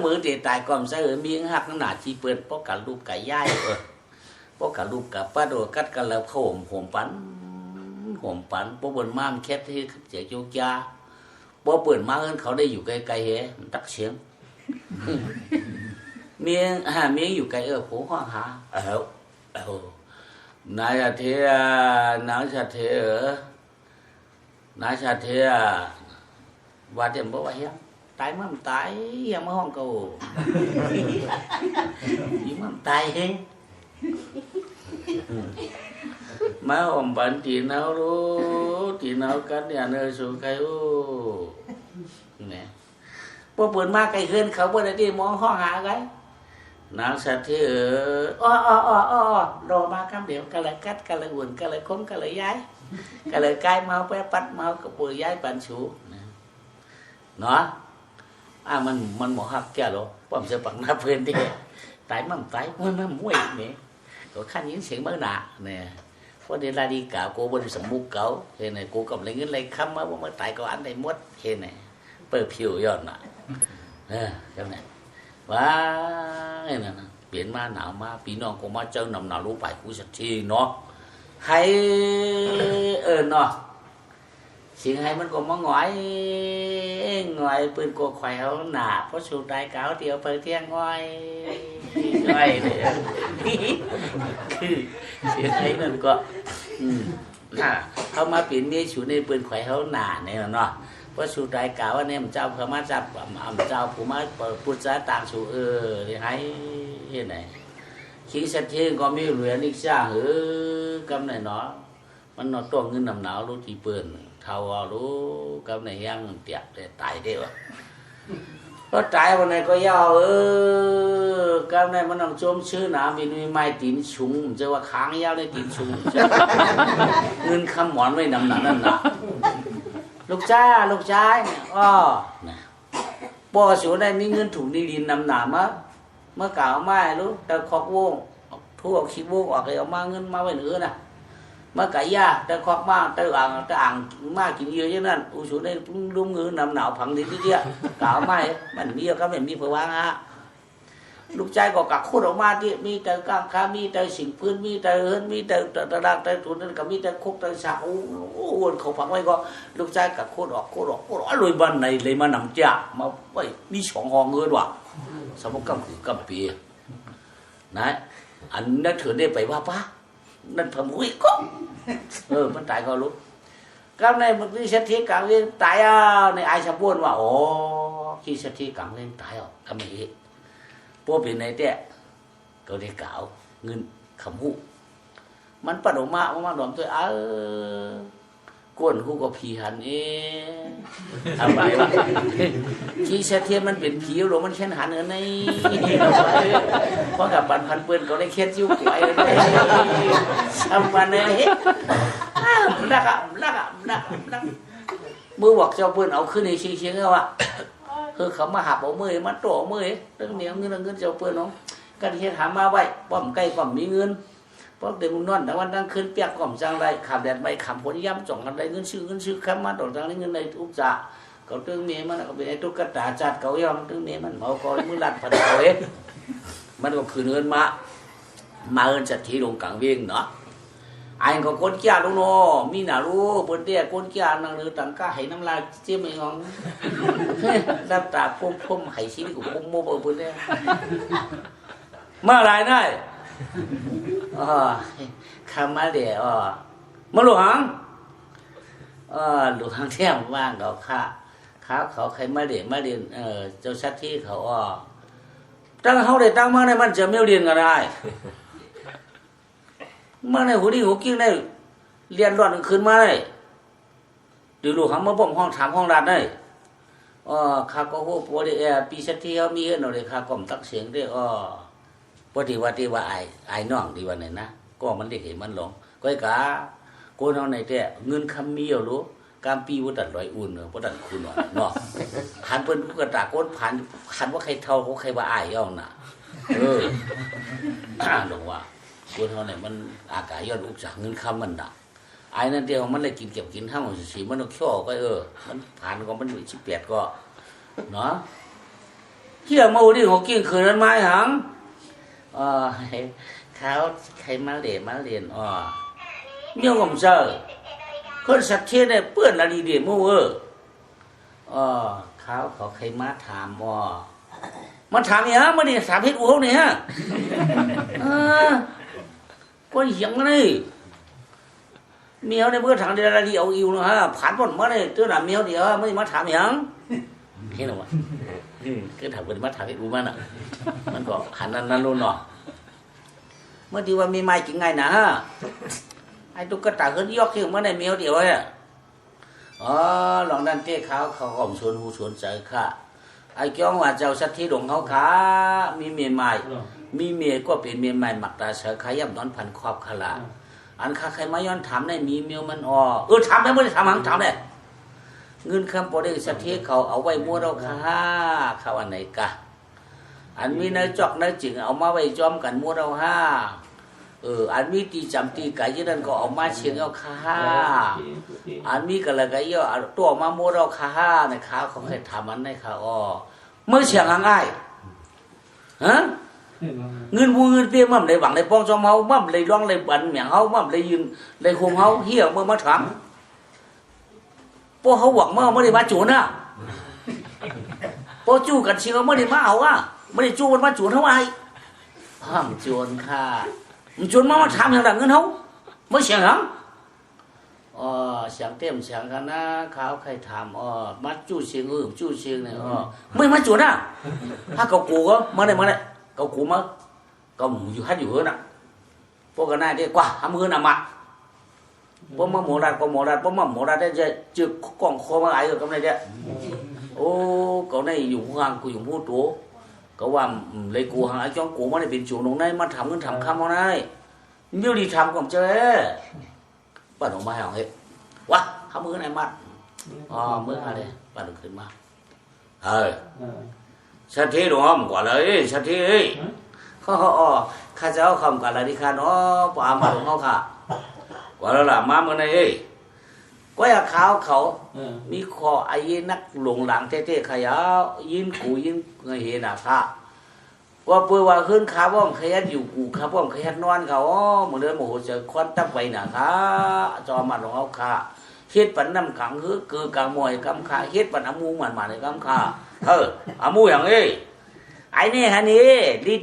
มือเตี้ยตายก่อนใส่เมียฮักหนาจีเปิดเพราะกันรูปไก่ย่ายเพราะ ก็กะลูกกะป้าโดกัดกันแล้วเขาโหมปันพวกเปิ่นมามันแค่ที่เสียจุกยาพวกเปิ่นมาเอิ้นเขาได้อยู่ไกลๆเฮมันตักเสียงเมียอยู่ไกลโหห้องหานายชาเทนางชาเทนายชาเทว่าเดี๋ยวบอกว่าเฮียตายมันตายยังมาห้องกูยิ่งมันตายเฮงมาห้องบันตีนเอารู้ตีนเอากันเนี่ยเนยสูงไกลโอ้เนี่ยพวกเปิดมาไกลขึ้นเขาเปิดที่มองห้องหาไงนางสัตว์ที่รอมาคำเดียวก็เลยกัดก็เลยอุ่นก็เลยค้นก็เลยย้ายก็เลยใกล้เมาแปะปัดเมากับปุยย้ายปันสูเนาะมันหมอหักแก่หรอผมจะปักหน้าเพื่อนที่ตายมันตายมันมวยเนี่ยก็ขั้นยินเสียงเมื่อหนาเนี่ยเพราะเดี๋ยวลาดีกาโกบริสมุกเก่าเห็นไหมกูกับอะไรเงี้ยอะไรคำว่าเมื่อตายก็อันใดมดเห็นไหมเปิดผิวย้อนน่ะใช่ไหมว่าไอ้นั่นเปลี่ยนมาหนาวมาปีน้องก็มาเจอหนาวรู้ไปกูสักทีเนาะให้เนาะสิ่งให้มันก็มาหงอยปืนก็ไข่เขาหนาเพราะสูดได้เก่าเดียวเปิดเที่ยงง่อยเลยคือสิ่งให้นั่นก็เขามาเปลี่ยนมีสูดในปืนไข่เขาหนาเนี่ยเนาะเพราะสูดได้เก่าว่าเนี่ยมันเจ้าเขามาจับเจ้าผู้มาพูดจาต่างสูที่ให้เห็นไหนคิงสัตย์เที่ยงก็ไม่เหลือนิซ่ากำไหนเนาะมันนอตัวเงินหนาวรู้ที่ปืนเท่ารู้กับในยังเตียบแต่ตายได้วะก็ตายวันไหนก็ยาวกับในมันต้องโจมชื่อหนามีไม้ตีนชุงจะว่าค้างยาวในตีนชุงเงินคำหมอนไว้นำหนักนั่นนะลูกชายเนี่ยนะบ่อสูได้มีเงินถุงดินนำหนามะเมื่อเก่าไม่รู้แต่คอกวงทั่วขี้วงออกเลยเอามาเงินมาไว้เหนือนะเมื่อไก่ย่าแต่คอกมากแต่อ่างมากกินเยอะอย่างนั้นอุสุได้ลุ่มเงินนำหนาวผังดีที่เดียวเก่าไม่มันมีก็ไม่มีเพื่อวางฮะลูกชายก็กักคุดออกมาที่มีแต่กางขามีแต่สิ่งพื้นมีแต่เฮิร์นมีแต่ตะดางแต่ถุนนั่นก็มีแต่คุกแต่สาววนเขาฝังไว้ก็ลูกชายกักคุดออกรวยบ้านไหนเลยมานำจ่ามาไว้มีสองห้องเงินว่ะสมกับคือกำปีนะอันนั้นถือได้ไปว่าป้านั่นผมคุยก็มันตายก็รู้กับในมันที่เศรษฐีกังเล่นตายในไอชาบ้วนว่าโอ้ที่เศรษฐีกังเล่นตายทำไมพวกเป็นในเตะก็ได้กล่าวเงินขำหูมันปะดมมาดมตัวก้นกูก็ผีหันทำไรวะขี้เสถียรมันเป็นผีหรือมันแค่หันเงินในเพราะกับพันเปื้อนเขาได้แค่จิ้วไหวเลยทำวันนี้รักมือบอกเจ้าเปื้อนเอาขึ้นในเชียงๆว่าคือเขามาหับเอามือมันโตมือเรื่องนี้เงินเจ้าเปื้อนน้องกันเฮ็ดหามาไว้ป้อมใกล้ป้อมมีเงินเพราะเด็กมันนอนแต่วันนั้นขึ้นเปียกก่อมจังไรขับแดดไปขับผลย้ำจ่องกันได้เงินซื้อคำมาต่อจากนี้เงินในทุกจ่าเขาตึงเมียมันก็เป็นไอ้ตุ๊กตาจัดเขายอมตึงเมียมันเอาคอยมือลัดผัดเขามันก็คือเงินมาเงินจัดที่ลงกลางเวียงเนาะไอ้ก็คนเกี่ยลูกโนมีหนารู้เปิดเตี้ยคนเกี่ยนางเรือต่างก็ให้น้ำลายเจี๊ยบไม่งองน้ำตาพุ่มให้ชีวิตกูพุ่มโม่เปิดเตี้ยเมื่อไรได้คำมาเดี๋ยวมาหลวงหลวงเที่ยงว่างเขาใครมาเรียนเจ้าชัดที่เขาตั้งเขาได้ตั้งมาในมันจะไม่เรียนกันได้มาในหัวดีหัวกิ้งได้เรียนรอดขึ้นมาได้ดูหลวงมาบ่มห้องถามห้องรัดได้ข้าก็หัวปวดปีชัดที่เขามีเงินเอาเลยข้าก็ตักเสียงได้ปฏิวัติว่าไอ้น้องดีวันไหนนะก็มันได้เห็นมันหลงก็ไอ้กาโกนเอาในแต่เงินคำมีเอารู้การปีวัดดัดลอยอุ่นวัดดัดคุณเนาะหันเปิ้นกระตาโกนผ่านหันว่าใครเท่าเขาใครว่าไอ้ย่องน่ะหลงว่าโกนเอาไหนมันอากาศย้อนอุกจากเงินคำมันดักไอ้นั่นเดียวมันเลยกินเก็บกินห้ามสีมันต้องชั่วก็มันผ่านก็มันอยู่18ก็เนาะที่เรามาดิหัวกิ้งคืนนั้นไม้หัง เขาใครมาเรียนอ๋อเมียวผมเจอคนสัตว์เทียนเนี่ยเปื้อนอะไรเดียมั่วอ๋อเขาใครมาถามอ๋อมาถามเนี่ยฮะมาเนี่ยถามเพชรอูเขาเนี่ยฮะก็ยังไงเมียวเนี่ยเพื่อทางเดียร์ดีเอาอิวนะฮะผ่านบนมาเนี่ยตัวหน้าเมียวเดียวไม่มาถามยังเห็นหรือเปล่าคือถามเป็นมาถามเพชรอูมันอ่ะมันก็หันนั่นนู่นเนาะเมื่อที่ว่ามีไม้จริงไงนะฮะไอ้ตุ๊กตาขึ้นยกขึ้นมาในเมียวเดียวเนี่ยหลองดันเต้เขาข่มชวนหูชวนใจค่ะไอ้จ้องว่าเจ้าสัตว์ที่หลงเขาขามีเมียใหม่มีเมียก็เป็นเมียใหม่หมักตาเสือขยับนอนพันครอบขลาอันข้าใครมาย้อนถามได้มีเมียวมันถามได้ไม่ได้ถามหังถามได้เงินคำปอได้สัตว์ที่เขาเอาไว้มัวเราค่ะเขาอันไหนกะอันมีเนื้อจอกเนื้อจิ๋งเอามาไว้จอมกันมัวเราห้าอันมีตีจำตีไก่ยี่นั่นก็เอามาเชียงเอาค่ะอันมีกันเลยก็เยอะตัวมามัวเราค่ะในข้าวเขาเคยทำมันในข้าวเมื่อเชียงง่ายฮะเงินบูเงินเปี้ยมั่มเลยหวังเลยป้องจอมเฮามั่มเลยร้องเลยบันเหมียงเฮามั่มเลยยืนเลยคุมเฮาเหี้ยเมื่อมาถามพวกเขาหวังเมื่อไม่ได้มาจูนนะพวกจูกันเชียงไม่ได้มาเอาไม่ได้จูมันมาจูนเท่าไหร่ห้ามจูนค่ะมันจูนมาถามอย่างไรเงินเฮาไม่เชียงหรอเสียงเต็มเสียงกันนะเขาใครถามมาจูเชียงจูเชียงเนี่ยไม่มาจูนนะถ้าเขากูก็มาได้เขากูมาเขาอยู่ฮัดอยู่เฮือน่ะพวกกันนายดีกว่าทำเฮือน่ะมาพวกมาหมูรัดก็หมูรัดพวกมาหมูรัดได้จะจึกกล่องคอมาไอ้กับอะไรเนี่ยโอ้เขาในอยู่ห่างกูอยู่พูดตัวเขาว่าเลยกูห่างไอ้จ้องกูมาได้เป็นจูนงในมาทำเงินทำคำเอาได้เดี๋ยวดีทำก่อนเจ้ป้าหนุ่มมาหองเฮ้วะทำมือไหนมัดมืออะไรป้าหนุ่มขึ้นมาชัดที่đúng không quả lấyชัดที่ข้าเจ้าคำกันอะไรที่ข้าเนาะปามมาหลวงเขาค่ะว่าแล้วล่ะมาเมื่อไหร่ก็อยากเขามีคอไอ้นักหลงหลังเต้ๆขยาวยินกูยินเงยเห็นอ่ะค่ะว่าเพื่อว่าขึ้นขาว่อมขยันอยู่กูขาว่อมขยันนอนเขาเหมือนเดิมโมโหจะควันตั้งไว้น่ะค่ะจอมาหลวงเขาค่ะเฮ็ดปันน้ำขังคือกางมวยกำขาเฮ็ดปันอามูมันมาในกำขาอามูอย่างนี้ไอ้นี่ฮะนี่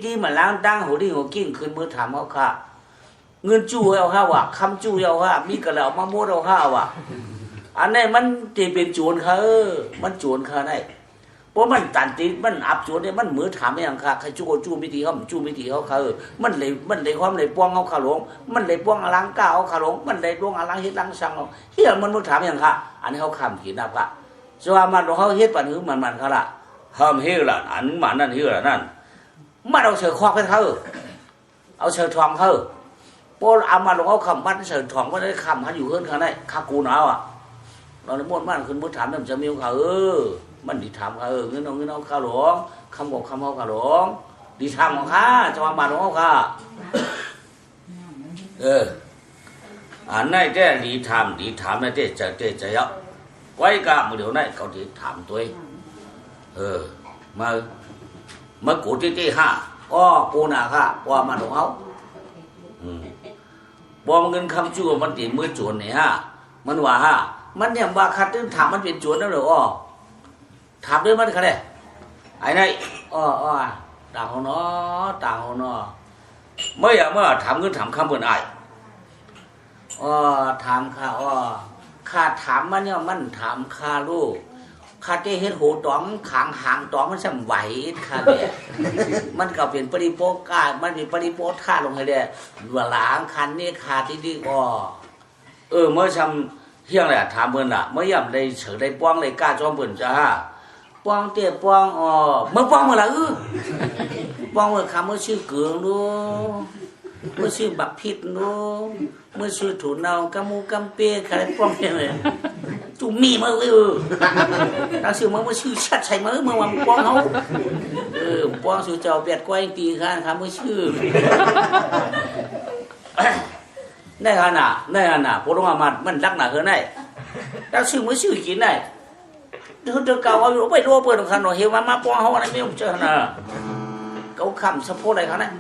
ดีๆมาล้างตั้งหัวดีหัวกิ้งขึ้นมือถามเขาค่ะเงินจู้เอาห้าวะคำจู้เอาห้ามีกระเหล่ามาโมดเอาห้าวะอันนี้มันจะเป็นโจรเขามันโจรเขาได้เพราะมันตันติมันอับโจรเนี่ยมันมือถามอย่างค่ะใครจู้มิติเขาจู้มิติเขามันเลยความเลยป้องเขาขาหลงมันเลยป้องอลังก้าวเขาขาหลงมันเลยป้องอลังเฮ็ดลังสังเขาเฮียมันมือถามอย่างค่ะอันนี้เขาคำขีดนะค่ะส่วนมันเขาเฮ็ดปันหือมันเขาละห้ามเฮียละอันมันนั่นเฮียละนั่นมันเอาเสือควักให้เขาเอาเสือทองเขาพอเอามาลงเอาคำมันเสือทองก็ได้คำเขาอยู่เฮือนเขาได้ข้ากูหนาวเราในม้วนมันขึ้นมือถามมันจะมีเขามันดีถามเขาเงินเอาข้าหลวงคำบอกคำเอาข้าหลวงดีถามของข้าจะมาลงเอาข้าอันนั้นแต่ดีถามนั่นแต่จะเยอะไว้กะมือเดี๋ยวนั้นเขาดีถามตัวมากูที่ห้ากูน่ะค่ะว่ามันของเขาบ่เงินคำชั่วมันตีมือโจรเนี่ยฮะมันว่าฮะมันเนี่ยว่าคัดตึ้งถามมันเป็นโจรแล้วหรอถามด้วยมันค่ะเนี่ยไอ้นี่ต่างเขาเนาะเมื่อถามเงินถามคำเปิดไอ้ถามข้าข้าถามมันเนี่ยมันถามข้าลูกข้าจะเห็นหูตองขางหางตองมันสั่งไหวข้าเนี่ยมันก็เป็นปริโภคามันเป็นปริโภคาลงให้เลยว่าหลังคันนี่ข้าที่ดีเมื่อทำเที่ยงแหละถามเพิ่นล่ะเมื่อย่ำได้เฉยได้ป้องได้กล้าจอมเพิ่นจ้าป้องเตี้ยป้องเมื่อป้องเมื่อไหร่ป้องเมื่อคำเมื่อชื่อเกืองดูเมื่อชื่อบักพิษดูเมื่อชื่อถูเนากำมูกำเปียใครป้องยังไงจูมีมาตั้งชื่อเมื่อชื่อชัดใช่เมื่อวันป้องเขาป้องชื่อเจ้าเปียดก้อยตีข้างคำเมื่อชื่อได้ขนาดพวกเรามันรักหนาเท่าไหร่ตั้งชื่อเมื่อชื่อกินได้เธอเก่าเอาไปรัวเปิดตรงขันหน่อยเฮว่ามาป้องเขาอะไรไม่รู้เจอนะเขาคำสะโพกอะไรเขาเนี่ย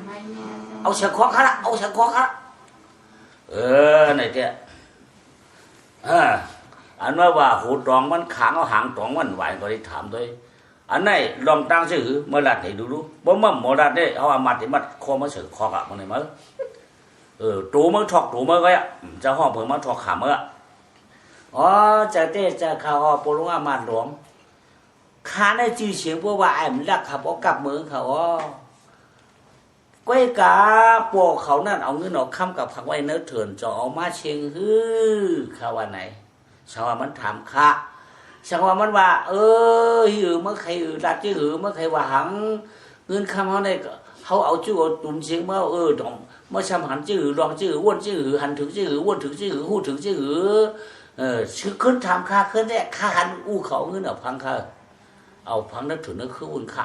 เอาเสียงคอขาละเอาเสียงคอขาละไหนเจ้อันว่าหูตองมันขางเอาหางตองมันไหวก็ได้ถามด้วยอันไหนลองตั้งชื่อเมื่อรัดให้ดูบ่มั่มหมอรัดได้เอาอามัดที่มัดคอมาเสือคอกอะมันไหนมั้งตูมันถอกตูมันก็จะห้องเพิ่มมันถอกขามื่ออ๋อจะเต้จะข่าวปลุงอามัดหลวงข้าได้จื่อเสียงพวกว่าไอ้มันรักขับเอากลับมือเขาก้อยกาปวกเขานั่นเอาเงินเอาค้ำกับผักไว้เนื้อเถื่อนจะเอามาเชียงฮือข้าว่าไหนชาวมันถามข้าชาวมันว่าหือเมื่อใครรักจื้อหือเมื่อใครว่าหังเงินคำเขาได้เขาเอาจื้อเอาตุนเชียงเมื่อดองเมื่อชำหันจื้อรองจื้ออ้วนจื้อหือหันถึงจื้อหืออ้วนถึงจื้อหือหูถึงจื้อหือชื่อขึ้นถามข้าขึ้นได้ข้าหันอู้เขาเงินเอาพังข้าเอาพังนึกถึงนึกคืออุ่นข้า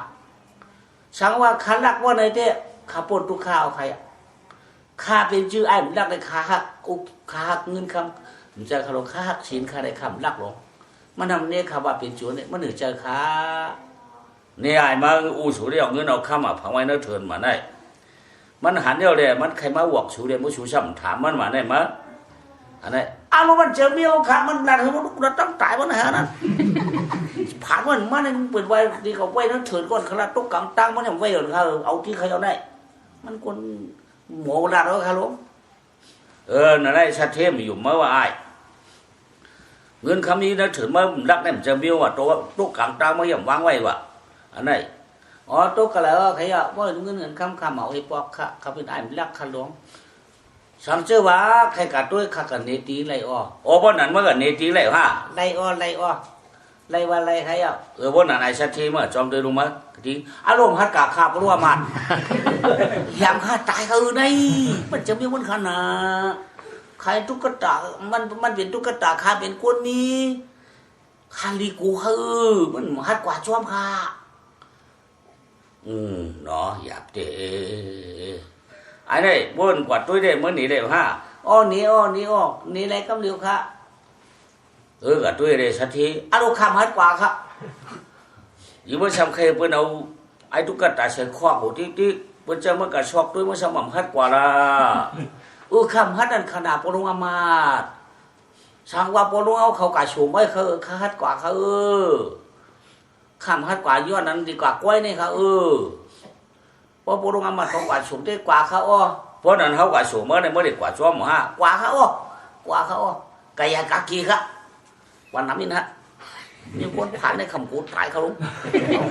ช่างว่าข้ารักว่าไหนเด้ข้าปนทุกข้าเอาใครข้าเป็นชื่อไอ้มันรักในข้าหักข้าหักเงินคำมันจะข้าลงข้าหักสินข้าได้คำรักลงมันทำเนี่ยข้าว่าเป็นจวนเนี่ยมันเหนือใจข้าเนี่ยไอ้มาอู้สูเดียวเงินเอาคำผังไว้นึกเถินมาได้มันหันเดียวเลยมันใครมาหวกสูเดียวมันสูซ้ำถามมันมาได้มั้ยอันนี้อ้าวมันเจอเมียข้ามันรักมันต้องตายมันหานั่นผ่านมันเนี่ยเปิดไว้ดีเขาไว้นั่นเถินก่อนขนาดตุ๊กกังตั้งมันยังไว้เลยเขาเอาที่ใครเอาได้มันคนหมูรัดแล้วครับลุงนั่นได้ชัดเทมอยู่เมื่อว่าไอ้เงินคำนี้นะถึงเมื่อรักเนี่ยมันจะบิ้วว่าตัวตุ๊กกังตั้งมันยังวางไว้ว่ะอันนี้ตุ๊กกันแล้วใครอ่ะว่าเงินคำเอาไอ้ปอกค่ะเขาเป็นไอ้รักค่ะลุงสังเจอว่าใครกัดด้วยข้ากันเนตีไรเพราะนั้นเมื่อกันเนตีไรฮะไรว่าไรใครอ่ะเพราะนั้นไอ้ชัดเทมจอมเดินลงมาทีอารมณ์ฮัดกาข้าเพราะว่ามันยามข้าตายเขาในมันจะมีวันขนาดใครตุ๊กตามันเป็นตุ๊กตาข้าเป็นคนนี้ข้าลีกูมันฮัดกว่าจอมข้าเนาะหยาบเด้ไอ้นี่บนกว่าตุ้ยได้เมื่อหนีได้ฮะนี่อะไรกำเดียวค่ะกับตุ้ยได้สักทีอารมณ์ข้าฮัดกว่าครับยิ่งเมื่อทำใครเพิ่นเอาไอ้ตุ๊กตาใส่คอหูที่เพิ่นจะมันกระชอกด้วยมันสมำฮัดกว่าละคำฮัดนั่นขนาดปลุงอามาตช่างว่าปลุงเอาเขากระชูไม่เขาฮัดกว่าเขาคำฮัดกว่าย้อนนั้นดีกว่ากล้วยนี่เขาเพราะปลุงอามาตเขากว่าชูได้กว่าเขาเพราะนั้นเขากว่าชูเมื่อในเมื่อเด็กกว่าจ้อมฮะกว่าเขากายกากีครับวันนั้นนี่นะนี่คนผ่านในคำกูตายเขาลุง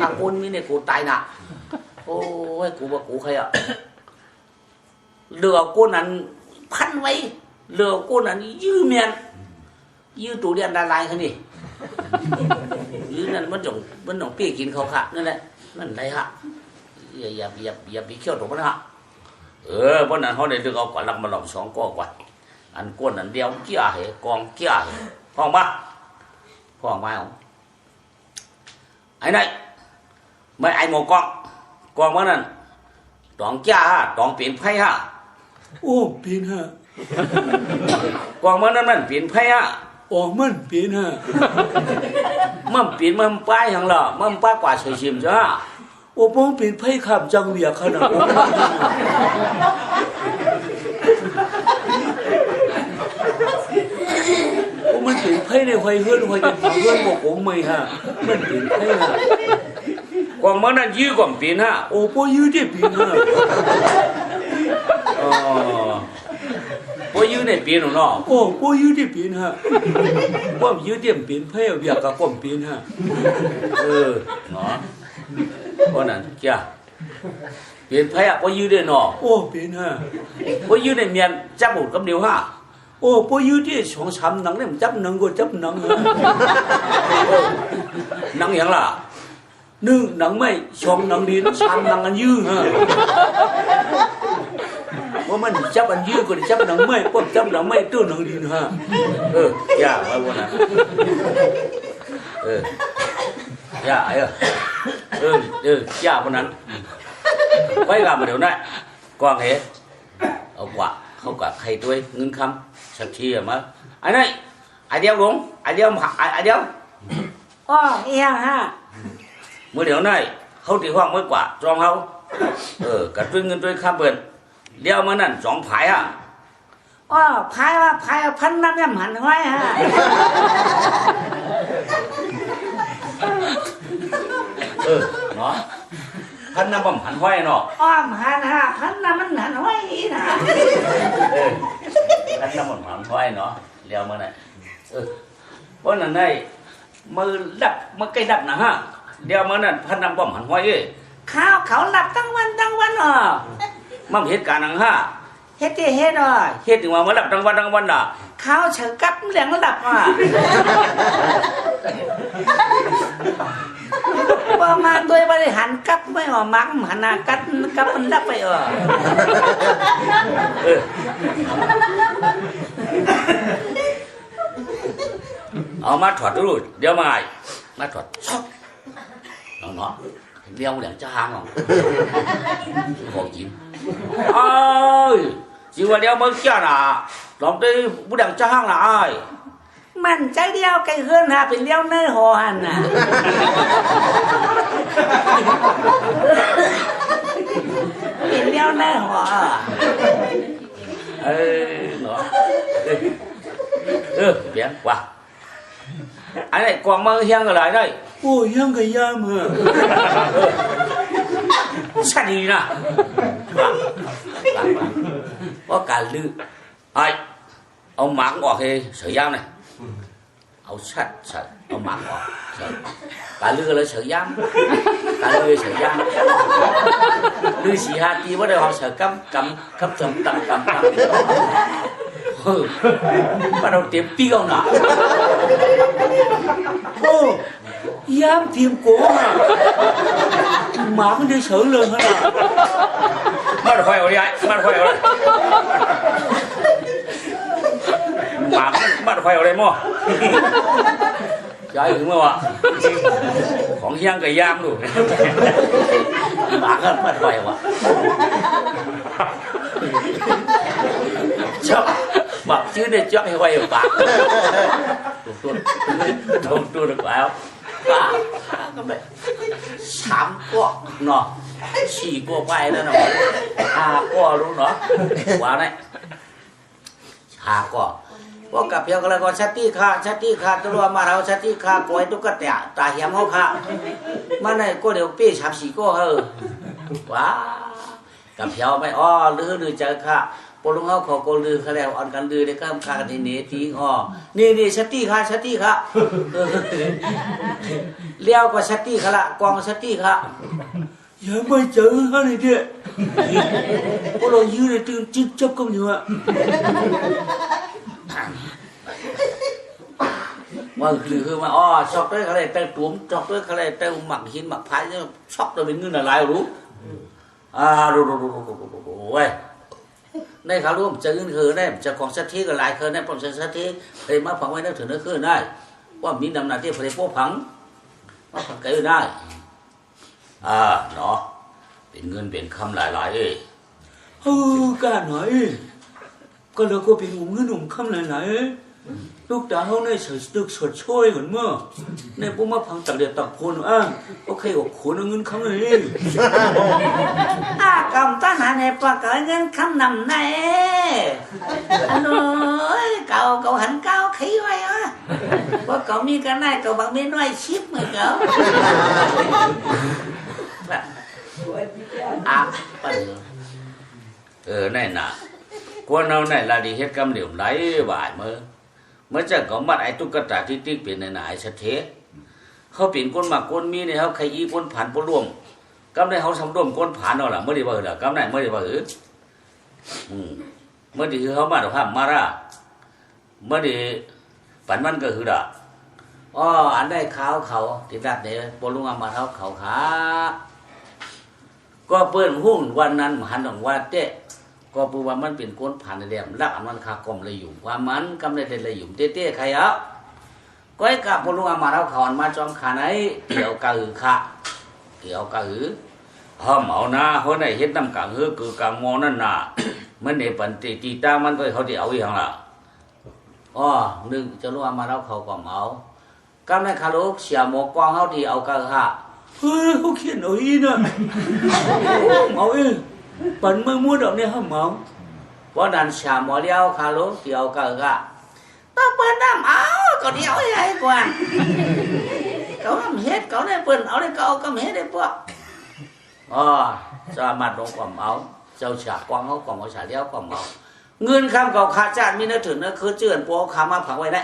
คำกูนี่เนี่ยกูตายน่ะโอ้ยกูว่ากูใครอ่ะเรือกูนั้นพันไว้เรือกูนั้นยื้อเมียนยื้อตูเรียนดาลายเขานี่ยื้อนั่นมันต้องเปี้ยกินเขาค่ะนั่นแหละนั่นไรฮะอย่าไปเขี้ยวถูกมั้ยฮะเพราะนั้นเขาได้เลือกเอาก่อนลังมาหลอกสองก้อกว่าอันก้นอันเดียวเกี้ยเหกองเกี้ยเหห้องมาของไอ้นี่ไม่ไอ้หมกกองมันนั่นตองจ้าฮะตองเปลี่ยนไพ่ฮะโอ้เปลี่ยนฮะกองมันนั่นมันเปลี่ยนไพ่ฮะมันเปลี่ยนฮะมันเปลี่ยนมันป้ายอย่างละมันป้ายกว่าเฉยชิมจ้าป้องเปลี่ยนไพ่ขับจังเบียขนาดมันเปลี่ยนไพ่ในไฟเฮือนไฟเป็นเฮือนบอกผมไม่ฮะมันเปลี่ยนไพ่ฮะกองมันนั่นยื้อกว่าเปลี่ยนฮะป้องยื้อได้เปลี่ยนฮะป้องยื้อได้เปลี่ยนหรอป้องยื้อได้เปลี่ยนฮะป้องยื้อได้เปลี่ยนไพ่เบียกับป้องเปลี่ยนฮะเนาะเพราะนั้นจ้าเปลี่ยนไพ่ป้องยื้อได้เนาะเปลี่ยนฮะป้องยื้อได้เมียนจับหมดกับเดียวฮะป้องยื้อที่สองสามหนังเนี่ยจับหนังก็จับหนังหนังอย่างล่ะนึ่งหนังไม่ชองหนังดีสามหนังอันยื้อฮะว่ามันจับอันยื้อก็จับหนังไม่ป้องจับหนังไม่ตัวหนังดีฮะยากไว้บนนั้นยากยากบนนั้นไว้กันมาเดี๋ยวนั้นกวางเหเอากว่าเขากับใครด้วยเงินคำสักทีมั้ยไอ้นี่ไอ้เดียวหลงไอ้เดียวเอียฮะเมื่อเดี๋ยวนั้นเขาตีห้องไม่กว่าจองเขากระตุ้นเงินตุ้ยข้ามเปิด เดี๋ยวมันนั่นสองผายอ่ะ อ๋อพายว่าพายพันน้ำยำหันไว้ฮะ เนาะพันน้ำบ่มหันห้อยเนาะ อ้อมหันฮะพันน้ำมันหันไว้นะ พันน้ำบ่มหันห้อยเนาะเดี๋ยวมันน่ะเพราะนั่นได้มือดับมือใกล้ดับนะฮะเดี๋ยวมันนั่นพันน้ำบ่มหันห้อยข้าวเขาหลับทั้งวันอ่ะ มันเหตุการณ์นังฮะ เฮ็ดที่เฮ็ดอ่ะ เหตุถึงว่ามันดับทั้งวันน่ะ ข้าวเฉยกับเหลียงหลับอ่ะประมาณโดยบริหารกับไม่ออกมักหันหน้ากับมันดับไปเอามาถอดดูเดี๋ยวมาถอดช็อกเนาะเดี๋ยวเหลียงจะหางหรอของกินเอ้ยจิว่าเดี๋ยวมึงเจ้าน่ะลองได้บุดังจะหางน่ะอ้าย มันใจเดียวไก่เฮือนฮะเป็นเลี้ยวเนื้อหอหันน่ะเป็นเลี้ยวเนื้อหอเนาะเbien quá anh này còn mang hiang lại đây ôi hiang cái da mà sao đi nè có cả lư ai ông mắng bỏ cái sợi dao này ông sạch ông mắng bỏ cả lư là sợi dao cả lư sợi dao lư xì ha ti bắt đầu họ sợi cầm bắt đầu tiêm tiêu nè ô dám tiêm cổ à mà cái đi xử lương hả nào bắt đầu khoe đi ai bắt đầu khoe đây mà bắt đầu khoe đây mua trời đúng không ạของย่างกับย่างดูหมาก็ปัดไปวะชอบบอกชื่อเนี่ยชอบให้ไว้ปากตัวđược bảo ba các bạn sám qua nọ chỉ qua vai đó nọ qua luôn đó quá này quaพวกกับเพียงก็เลยก็ชัตตี้ค่ะตัวมาเราชัตตี้ค่ะปล่อยตุ๊กตาเหี้ยมเขาค่ะมันเนี่ยก็เดี๋ยวปี้ฉับสีก็ว้ากับเพียวไม่อ้อลือเจอค่ะปลุงเขาขอก็ลือเขาแล้วอ่อนกันลือได้ข้ามคากันนี่ทีอ้อนี่ชัตตี้ค่ะเลี้ยวก็ชัตตี้ค่ะละกองชัตตี้ค่ะ giờ mới chữ hết này kia có lo dư này chưa chấp công nhiều ạ ว่าคือมาช็อกด้วยอะไรแต่ตุ้มช็อกด้วยอะไรแต่หมักหินหมักพายเนี่ยช็อกเลยเป็นเงินอะไรรู้รู้เว้ยในข่าวรู้ผมจะเงินคือได้จะของสัตย์กับลายคือได้ผมจะสัตย์ไปมาฝังไว้ได้ถึงนั่นคือได้ว่ามีดำนาที่ไปพวกผังมาผังไกลได้เนาะเป็นเงินเป็นคำหลายcả nói còn là có bị ngủ ngủ không lại lúc đó hôm nay sẽ được sửa trôi còn mơ nên bố má phẳng tặng để tặng khôn nữa ok của khôn nó ngân không này cầm ta hạ này và cởi ngân không nằm này anh ơi cậu hẳn cao khí vậy á có cậu mi cái này cậu bằng bên ngoài ship mà cậu này nè quân nào này là đi hết cam điểm lấy bài mới chẳng có mặt ai tu cất trảที่ติ๊กเป็นไหนสักเทเขาเป็นคนหมักคนมีเนี่ยเขาใครอีคนผ่านคนรวมกำได้เขาสำรวมคนผ่านเอาล่ะเมื่อดีบ่เหรอกำได้เมื่อดีบ่เหรอเมื่อดีคือเขามาดอกมาละเมื่อดีปันมันก็คือดอกอันได้เขาติดดัดเนี่ยปลุงเอามาเขาขาก็เปิ้นหุ้นวันนั้นหันดอกว่าเจ๊ก็ปูว่ามันเป็นคนผ่านในแดมรักมันคากลมเลยอยู่ว่ามันกำได้เลยอยู่เต้ใครอ่ะก็ไอ้กับปลุงเอามาเขามาจอมขาไหนเกี่ยวกะหือค่ะเกี่ยวกะหือเอาหน้าเขาได้เห็นน้ำกะหือคือกะงอนั่นน่ะมันในปันตีตามันก็เขาจะเอาอย่างละนึงจะรู้ว่ามาเขาก็เอากำได้คารุเสียหมอกวางเขาที่เอากะค่ะเขาเขียนเอาอีน่ะเอาอี ปันเมื่อมูดอกเนี่ยห้ามเมา ว่าดันชาหมอเลี้ยวคาโลเดียวก็ต้องเปิดน้ำเอาก็เดียวใหญ่กว่าเขาทำเฮ็ดเขาได้เปิดเอาได้เขาก็เฮ็ดได้พวกอ๋อสามารถลงความเอาเจ้าฉากกวางเขากวางเขาฉาเลี้ยวความเอาเงินคำเขาขาจานมีนึกถึงนะคือเจือนปัวขามาผักไว้ได้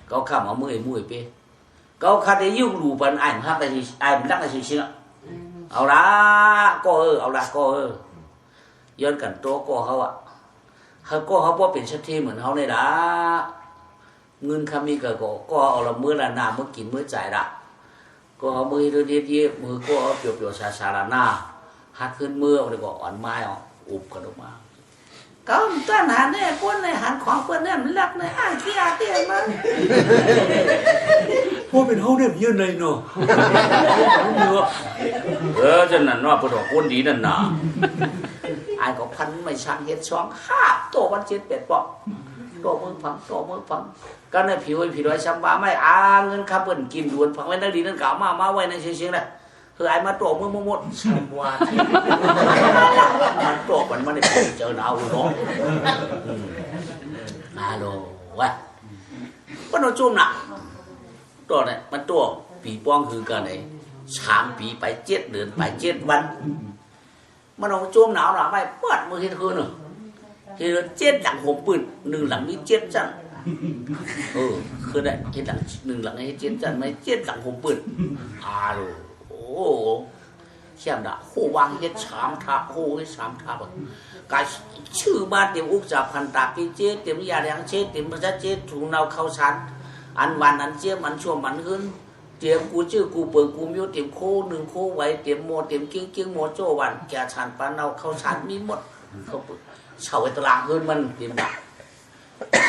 เขาข้ามเอามือเป้เขาขาได้ยุ่งรูปันไอ้มันฮักได้ไอ้มันรักได้ชิงๆเอาละก็เอาละก็ย้อนกันโตก็เขาอ่ะเขาก็เขาว่าเป็นชัดเจนเหมือนเขาเลยละเงินคำมีก็เอาละมื้อละนามื้อกินมื้อจ่ายละก็เอามือเดียวมือก็เปรียวๆชาละหน้าหักขึ้นมือแล้วก็อ่อนไม้ออกอุบกันออกมาก็ต้นหันเนี่ยก้นเนี่ยหันของเพื่อนเนี่ยมันรักเนี่ยอ้างขี้อาเตี้ยมัน พวกเป็นเฮาเนี่ยยืนในเนาะจะนั่นว่าพวกคนดีนั่นน่ะไอ้ก็พันไม่ช่างเฮ็ดช่อง5ตัววัน7-8ปอกตัวมือพังก็ในผิวไว้ช้ำบ้าไม่เงินค่าเปิ้นกินดวนพังไว้นั่นดีนั่นเก่ามาไว้ในเชียงๆน่ะคือไอ้มาตัวมือหมดช้ำว่ามันตัวมันได้เจอดาวเนาะฮัลโหลวะก็โดนจุ่มน่ะตัวเนี่ยมันตัวปีป้องคือกันไหน3 ปีไป7 เดือนไป7 วันมันเอาจุ่มหนาวหนาไปเปิดมือคืนthì nó chết đặng hộp bự nương lặng đi chết chẳngคือได้เฮ็ดหลังหนึ่งหลังให้เจ็ดจันไม่เจ็ดหลังผมเปิดrồi xem đã khô vang hết sám tháp khô hết sám tháp rồi cái chữ ba tiệm úc giảพัน tạp đi chết tiệmยาแดงchết tiệmประจัดchếtถุงเนาเข้าชั้นอันวันอันเจี๊ยบมันช่วงมันขึ้นเตรียมกูชื่อกูเปิดกูมีเตรียมโคหนึ่งโคไว้เตรียมโมเตรียมเกี้ยงโมโจวันแกชันปานเนาเข้าชั้นมีหมดเขาเฉาไอ้ตารางขึ้นมันเตรียมดัก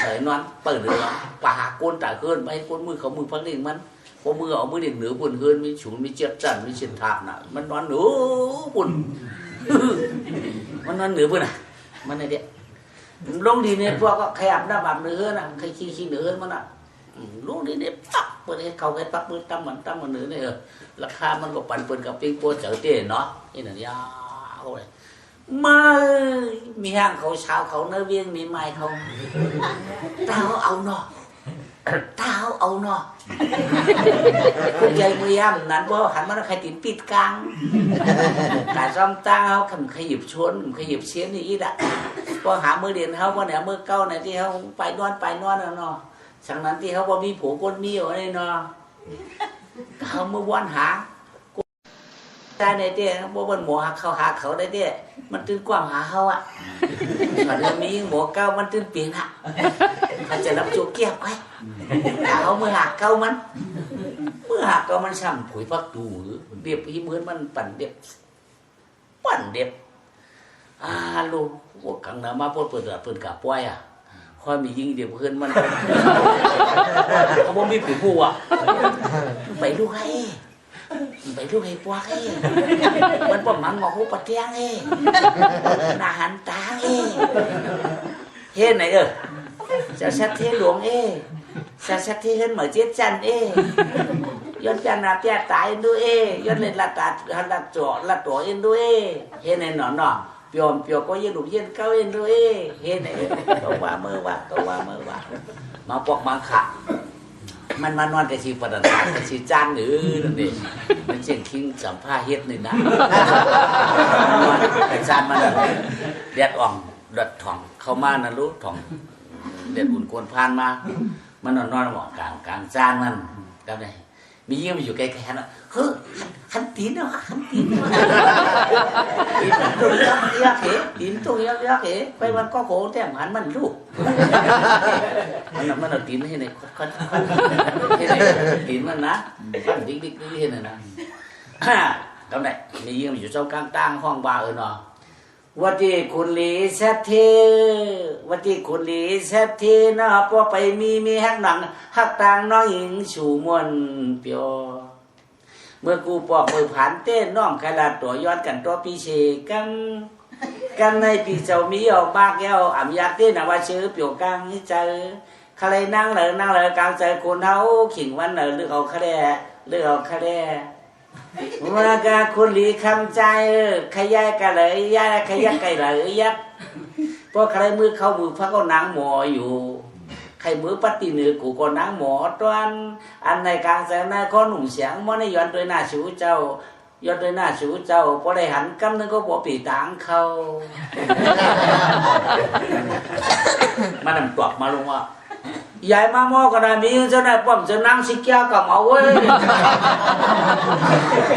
ไอ้นอนเปิดเลยป่าโกนตาขึ้นไปโกนมือเขามือพักเล่งมันพอมือเอามือเด็กเหนือปุ่นขึ้นมีฉุนมีเจ็บจันมีเส้นทางน่ะมันนอนเหนือปุ่นมันนอนเหนือปุ่นน่ะมันไอ้เด็กลงดีเนี่ยพวกก็ขยับหน้าบับเหนือน่ะใครขี้เหนือมันน่ะลงดีเนี่ยปักเปิดให้เขาให้ปักมือตั้มมันเหนือเนี่ยราคามันก็ปั่นเปิดกับปิ้งโป้เจ๋อเต้เนาะนี่น่ะยาวเลยมามีห้างเขาเช้าเขาเนื้อเวียงมีไม้เขาเท้าเอาเนาะเท้าเอาเนาะคุณยายมือย่ำนั้นว่าหันมาแล้วใครติดปิดกลางการซ่อมตั้งเขาขยิบชนขยิบเชียนนี่อีด่ะพอหามือเด่นเขาว่าเนี่ยมือเก้าเนี่ยที่เขาไปนอนแล้วเนาะฉะนั้นที่เขาว่ามีผัวคนมีอยู่นี่เนาะเขาเมื่อวันหาได้ในเตี้ยว่าวันหมูหาเขาได้เตี้ยมันตื่นกว้างหาเขาอ่ะมันจะมีหมูเก้ามันตื่นเปลี่ยนอ่ะเขาจะรับจูเกียบไว้เขาเมื่อหักเก้ามันซ้ำผุยพักดูเดียบที่มือมันปั่นเดียบลูกพวกขังน้ำมาพวกเปิดกับป้อยอ่ะค่อยมียิงเดียบเพื่อนมันเขาบอกมีผีผู้อ่ะไปลูกให้ปวกมันป้อมมันงอกหูปะเทียงนาหันตาเฮ็ดไหนจะชัดเทหลวงจะชัดเทขึ้นเหมือนเจ็ดจันย้อนจันนาเปียตายด้วยย้อนเลยละตาละจ่อละตัวด้วยเฮ็ดไหนหนอเปียวก็ยืนดุยืนเก้าด้วยเฮ็ดไหนก็ว่าเมื่อว่ามาปอกมาขะมันมานอนแต่ชีประดันแต่ชีจ้างนั่นเองมันเช่นคิงสัมภาเฮ็ดนี่นะนอนแต่จานมันเด็ดอ่องดัดถ่องเข้ามานะรู้ถ่องเด็ดอุ่นกวนพานมามันนอนหมอกลางจานมันกับไหนมีเยี่ยมอยู่ใกล้ๆนะเฮ้ยขันตีนนะขันตีนตรงยักเหตีนตรงยักเหไปวันก็โขแต่หันมันลูกมันเอาตีนให้ในคนให้ในตีนมันนะฟันดิ๊กให้ในนะกับไหนมีเยี่ยมอยู่เจ้ากลางตั้งห้องบาเนาะวัดที่คุณลีเซตเทวัดที่คุณลีเซตเทนะพอไปมีฮักหนังฮักต่างน้องหญิงสู่มวนเปียวเมื่อกูปอกมือผ่านเต้นน้องขลาดตัวย้อนกันตัวปีเชกันในปีเจ้ามีออกบากแก้วอ่ำยากเต้นว่าชื่อเปียวกลางนี่เจอใครนั่งเลยกลางใจคนเฮาขิงวันเลือกเอาคะแนน ว่ากาคุณหลีคำใจขยายกันเลยยาขยักไก่เลยยักเพราะใครมือเข้ามือพระก็นางหมออยู่ใครมือปฏิเนื้อกูก็นางหมอตวนอันในกลางแสงหน้าข้อหนุ่มเสียงมันในย้อนโดยหน้าชูเจ้าย้อนโดยหน้าชูเจ้าพอได้หันกำนึงก็บอกปีต่างเขามันนำตอบมาลงว่ายายมาหม้อก็ได้มีเจ้าได้ป้อมเจ้านางสิแก้วกับหมอเว้ย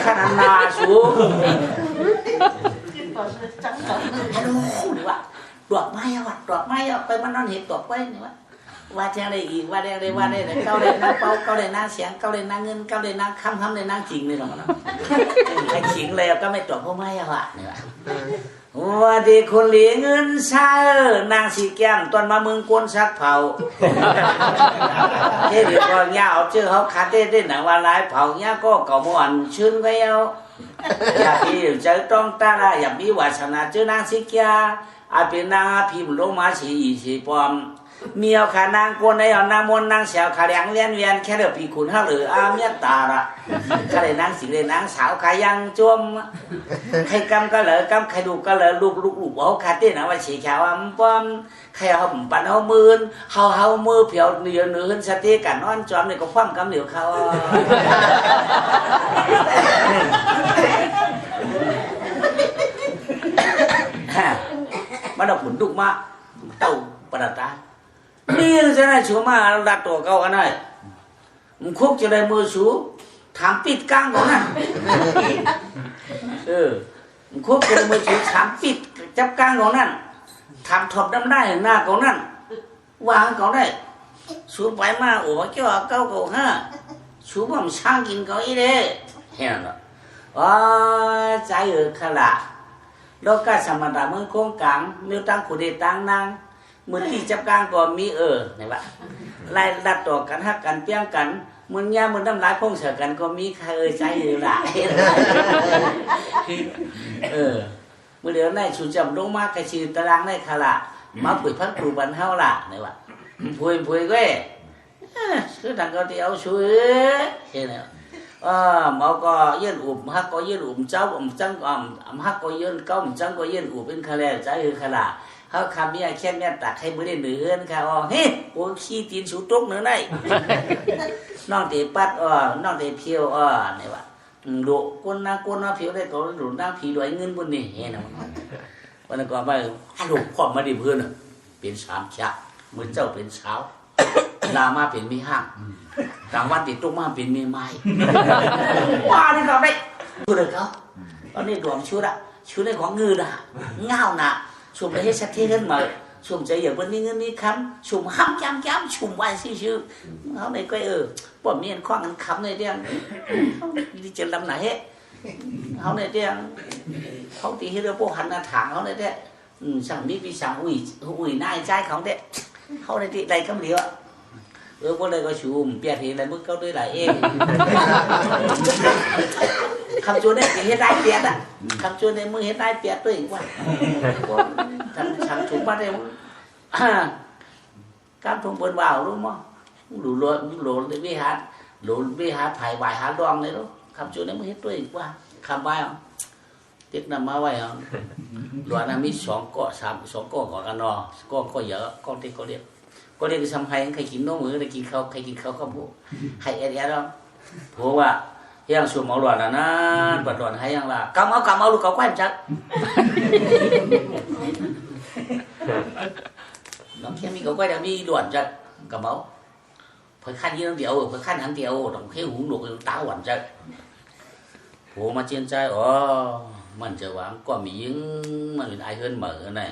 ขนาดนาสูงฮัลโหลนี่วะดอกไม้อะวะดอกไม้อะไปมันนอนเห็นดอกไม้นี่วะว่าแจ้งได้อีกว่าได้ว่าได้เก้าได้นางเป้าเก้าได้นางเสียงเก้าได้นางเงินเก้าได้นางคำได้นางจริงนี่หรอกนะไอ้จริงเลยก็ไม่ดอกพวกไม้อะวะนี่วะว่าดีคนเหลียเงินใช่นางสีแก้มตอนมาเมืองกวนซักเผาเฮ้ยเดี๋ยวก่อนย่าเอาเชื่อเขาขาดได้หนังว่าลายเผาย่าก็เก่าม่วนชื่นไว้เอาอย่าพี่เจอต้องตาละอย่าพี่วาสนาเจอนางสีแก้มอาเป็นนางพิมพ์ลงมาสีปอมเมียวขานางกวนในเอานางมนนางเสียวขาแดงเวียนแค่เดือปีขุนห้าหรืออาเมียตาละขาเลยนางสิเลยนางสาวขายังจมใครกำก็เลยกำใครดูก็เลยลูกเอาขาเต้นนะว่าเฉียาวปอมใครเอาปั่นเอามือเอามือเผียวเนื้อสติกันนอนจอมเนี่ยก็คว่ำกำเหนียวเขามันเอาผลดุมาเต่าปะตานี่จะได้ชัวมาดัดตัวเขากันหน่อยมึงคุกจะได้มือสูถามปิดกลางของนั่นมึงคุกจะได้มือสูถามปิดจับกลางของนั่นถามถอดดำได้หน้าของนั่นวางเขาได้สูไปมาโอ้เจ้าเก้าเก้าห้าสูผมช่างกินเขาอีเด้เห็นหรอใจขละแล้วก็สมรรถมือโค้งกลางมือตั้งขุดตั้งนางมือที่จับกลางก็มีนี่วะไล่ดัดต่อกันฮักกันเปี้ยงกันมือเนี้ยมือน้ำลายพงเสือกันก็มีใครใจหลายมือเดียวในชูจำลงมากกระชีตารางในขละมาปุ๋ยพักครูบันเท่าละนี่วะปุ๋ยก็คือทางก็ที่เอาช่วยเห็นไหมหมอก็ยื่นอุบฮักก็ยื่นอุบเจ้าจังก็ฮักก็ยื่นก้มจังก็ยื่นอุบเป็นขละใจคือขละเขาคำนี้แค่แม่ตักให้มือได้เหนือค่ะเฮ้ยโอ้ขี้ตีนสูตุกเหนือไหนน้องเตะปัดน้องเตะเพียวนี่วะดูก้นน้าเพียวได้ก็ดูน้าผีด้วยเงินบนนี่เห็นไหมวันนั้นก็ไปลูกพ่อมาดิเพื่อนเป็นสามชาเหมือนเจ้าเป็นสาวลามาเป็นมีห้างกลางวันติดตุ้งมาเป็นมีไม้ว้านี่ก็ได้ดูเลยเขาตอนนี้ดวงชุดในของเงือน่ะเงาน่ะชุมได้ให้ชัดเจนมาชุมใจอย่างวันนี้เงินนี้คำชุมห้ำย้ำชุมไว้ชื่อเขาในก็ปวดเมียนคว้างกันคำในเดียงดิจิลำไหนเขาในเดียงเขาตีให้เราพวกหันหน้าถางเขาในเดียสั่งมีปีสั่งอุ่ยนายใจเขาเดียเขาในที่ใดคำเดียวพวกเลยก็ชุมเปียทีอะไรมึงเขาด้วยหลายเองคำชวนเนี่ยเห็นได้เปียดคำชวนเนี่ยมึงเห็นได้เปียดตัวเองว่าทำช่างชุมมาได้มึงการทงเปิดว่าวรู้มั้งดูโหลเลยวิหารถ่ายใบหาดองเลยรู้คำชวนเนี่ยมึงเห็นตัวเองว่าคำใบอ่ะติดนำมาไว้อ่ะหลวงนั้นมี2 เกาะ 2 เกาะก่อนกันเนาะก็เยอะก็ที่ก็เรียกทำให้ใครกินน้องมือใครกินข้าวก็พูใครแล้วเพราะว่าyang semua luar nan berdoa hayang lah kamu lu kau kuat cakน้องแค่มีเขาก็จะมีด่วนจัดกับเขาเพื่อขั้นยี่น้ำเดียวเพื่อขั้นหันเดียวต้องแค่หูหนวกตาหวานจัดโหมาเชียนใจมันจะหวังก็มียิงมันเป็นไอเฮิร์นเหม่อnày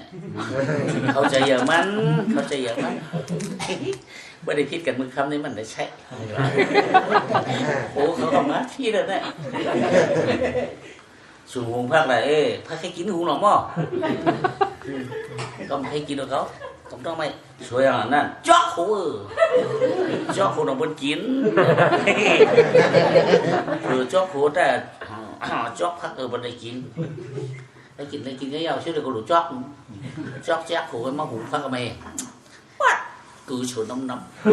เขาใจเยอะมันไม่ได้พิดกันมือคำนี้มันได้ใช่โอ้เขาทำมาที่เลยเนี่ยสูงหงพักเลยพักให้กินหูหนอมอก็ไม่ให้กินหรอกเขาผมต้องไม่สวยอย่างนั้นจ๊อกหูจ๊อกหูหนอมบนกินคือจ๊อกหูแต่จ๊อกพักบนได้กินได้กินcái nhau chứ đừng có đủจ๊อกchépหูมาหูพักกับแม่cứ sửa nóng nó phụ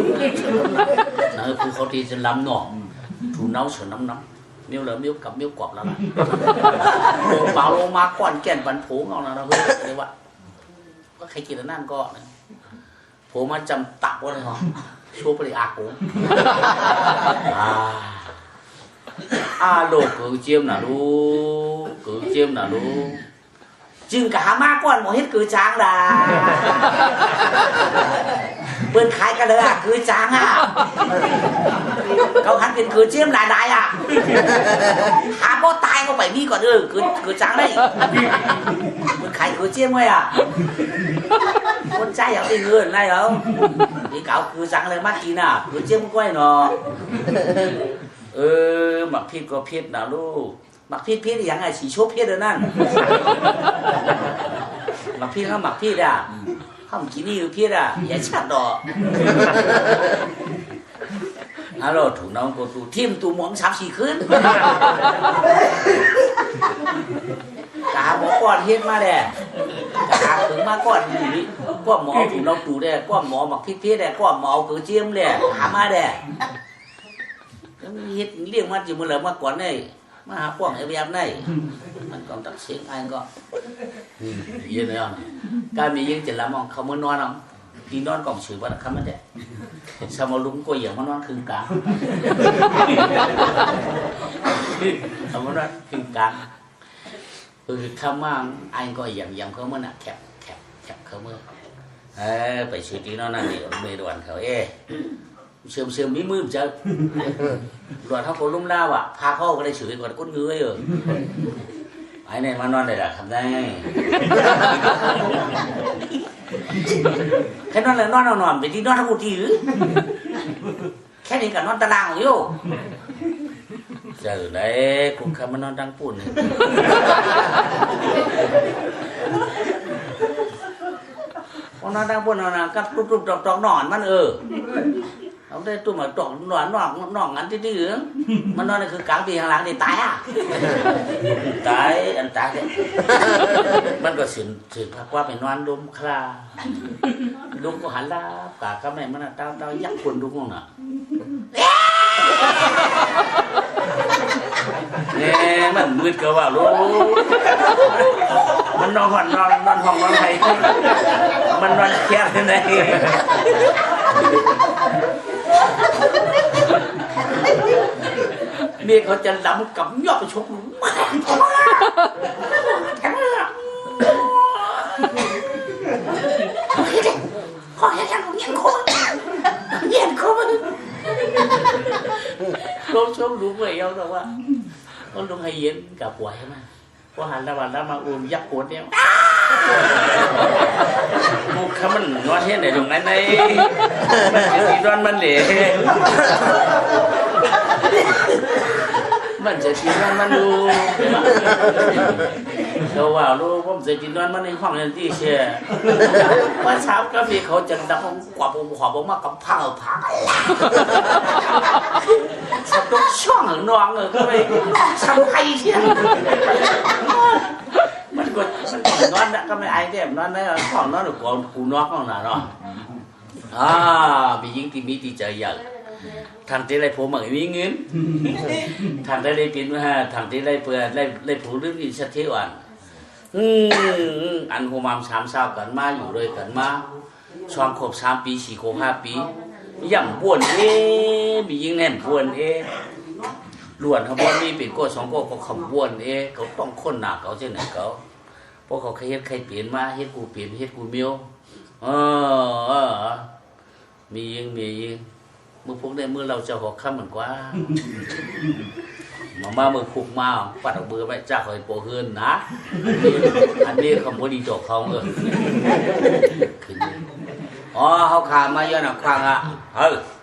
เขาที่จะล้ำหนอถูน้องสวนน้ำ miêu là miêu cầm miêu cọp là bảo lô ma quan kèn bắn phố ngon là nó hơi đấy bạn có khai kia nó ăn co này phố mà chầm tạm quá này họ số phải ác cũng alo cử chiêm là lu cử chiêm là lu chừng cả ma quan một hết cử trang là bên khai cái đó cử trang à cậu hắn tiền cử chiêm lại đại à há có tai có phải đi còn cử trang đấy bên khai cử chiêm thôi à con trai ở tình người này không thì cậu cử trang là mắt gì nào cử chiêm quay nó mặc phiết có phiết nào lu mặc phiết thìยังไง chỉ số phiết rồiนั่น mặc phiếtเขาmặc phiết à không chỉ đi phiết à vậy chắc đó alo thủ nông của tụ thêm tụ món sắp xì khứ cả mỏ con hết mà đè cả cứ mà con gì có mỏ thủ nông tụ đè có mỏ mặc phiết đè có mỏ cứ chiêm đè hả mà đè hết liêng mà chỉ một lần mà quán này mà há quảng ở bên này mình còn tắc xuyên ai có yên này không cái mình yên chỉ làm không muốn non không khi non còn xử bắt không đấy sao mà lúng coi giống mà non khưng cá không có non khưng cá không mà anh coi giống không mà nè kẹp không mà phải xử trí nó là điều mê đoàn khởi sườn bí mưa chơi đoàn họ có lung lao à pha họ có đây xử lý còn con ngứa rồi cái này mà non này là thằng đây cái non là non nào nòn vậy thì non là một thứ cái này cả non ta lao hiểu giờ đấy cũng không mà non đang phun con non đang phun là cắt trục tròn nònมันông đây tôi mà trộn nón ngắn tí nữa mà nó nàyคือกลางปีข้างหลังนี่ตายอ่ะตายอันตายเลยมันก็สิพักว่าไปนอนดมคลาลุงก็หันลากะกับไหนมันน่ะตายักคนลุงน่ะเนี่ยมันมืดก็ว่าลูกมันนอนห้องนอนไทยมันนอนแคบที่ไหนนี่เขาจะดำกับยอดไปชกขอให้ฉันเงียบคมlốp xốp đúng vậy không đâu ạ con đúng hay yến cả buổi mà có hẳn là bạn đã mà ôm giáp cuốn em một khá mình nói thế này dùng này này mình chỉ đoan mình để mình sẽ chỉ đoan mình luôn đâu vào luônผมจะchỉ đoan mìnhในห้องนั้นที่เชียว่าเช้าก็มีเขาจะดับกว่าผมขอผมมากับพังพังสับต้องช่องนองก็ไปสับไข่เชียมันก็นอนก็ไม่ไอ้เนี่ยนอนได้ของนอนหรือของกูนอกของน่ะเนาะมียิงที่มีที่ใจใหญ่ทางที่ไรผมเหมือนมีเงินทางที่ไรเป็นว่าทางที่ไรเพื่อไรผู้เรื่องอินสัตย์วันอันหัวมาม3 กันมาอยู่ด้วยกันมาช่วงครบ3 ปี4 ครบ 5 ปีย่ำบ้วนมียิงแน่นบ้วนล้วนเขาบอกมีเป็นก้2 ก้เขาขำบ้วนเขาต้องค้นหนักเขาเช่นไหนเขาเพราะเขาเคยเฮ็ดใครเปลี่ยนมาเฮ็ดกูเปลี่ยนเฮ็ดกูเมียวมียิงมือพวกได้มือเราจะหอกข้ามเหมือนกว่ามามือคุกมาปัดออกมือไปจากคอยโปเฮือนนะอันนี้คำพูดดีจบเขาขึ้นเขาขามาย้อนข้างอ่ะเ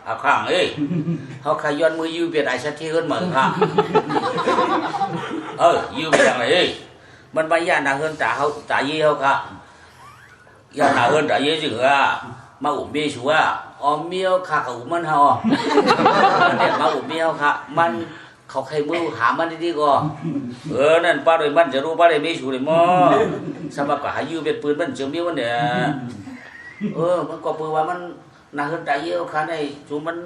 อาข้างเขาขาย้อนมือยูเปียดไอ้ชัดที่ขึ้นเหมือนค่ะยูเปียดอะไรมันไม่ยากนะขึ้นแต่ยี่เขาค่ะยากนะขึ้นแต่ยี่จึงอ่ะมาอุ่มเบี้ยชัวเมียวขาเขาอุ่มมันเหรอเด็กมาอุ่มเมียวค่ะมันเขาใครมือหามันดีๆก็นั่นป้าโดยมันจะรู้ป้าได้ไม่ชูเลยมั้งสมัครก็หายืมเป็นปืนมันเชื่อมเบี้ยวเนี่ยมันก็ปืนว่ามัน นาเฮือนตายเยี่ยวข้าในจูมัน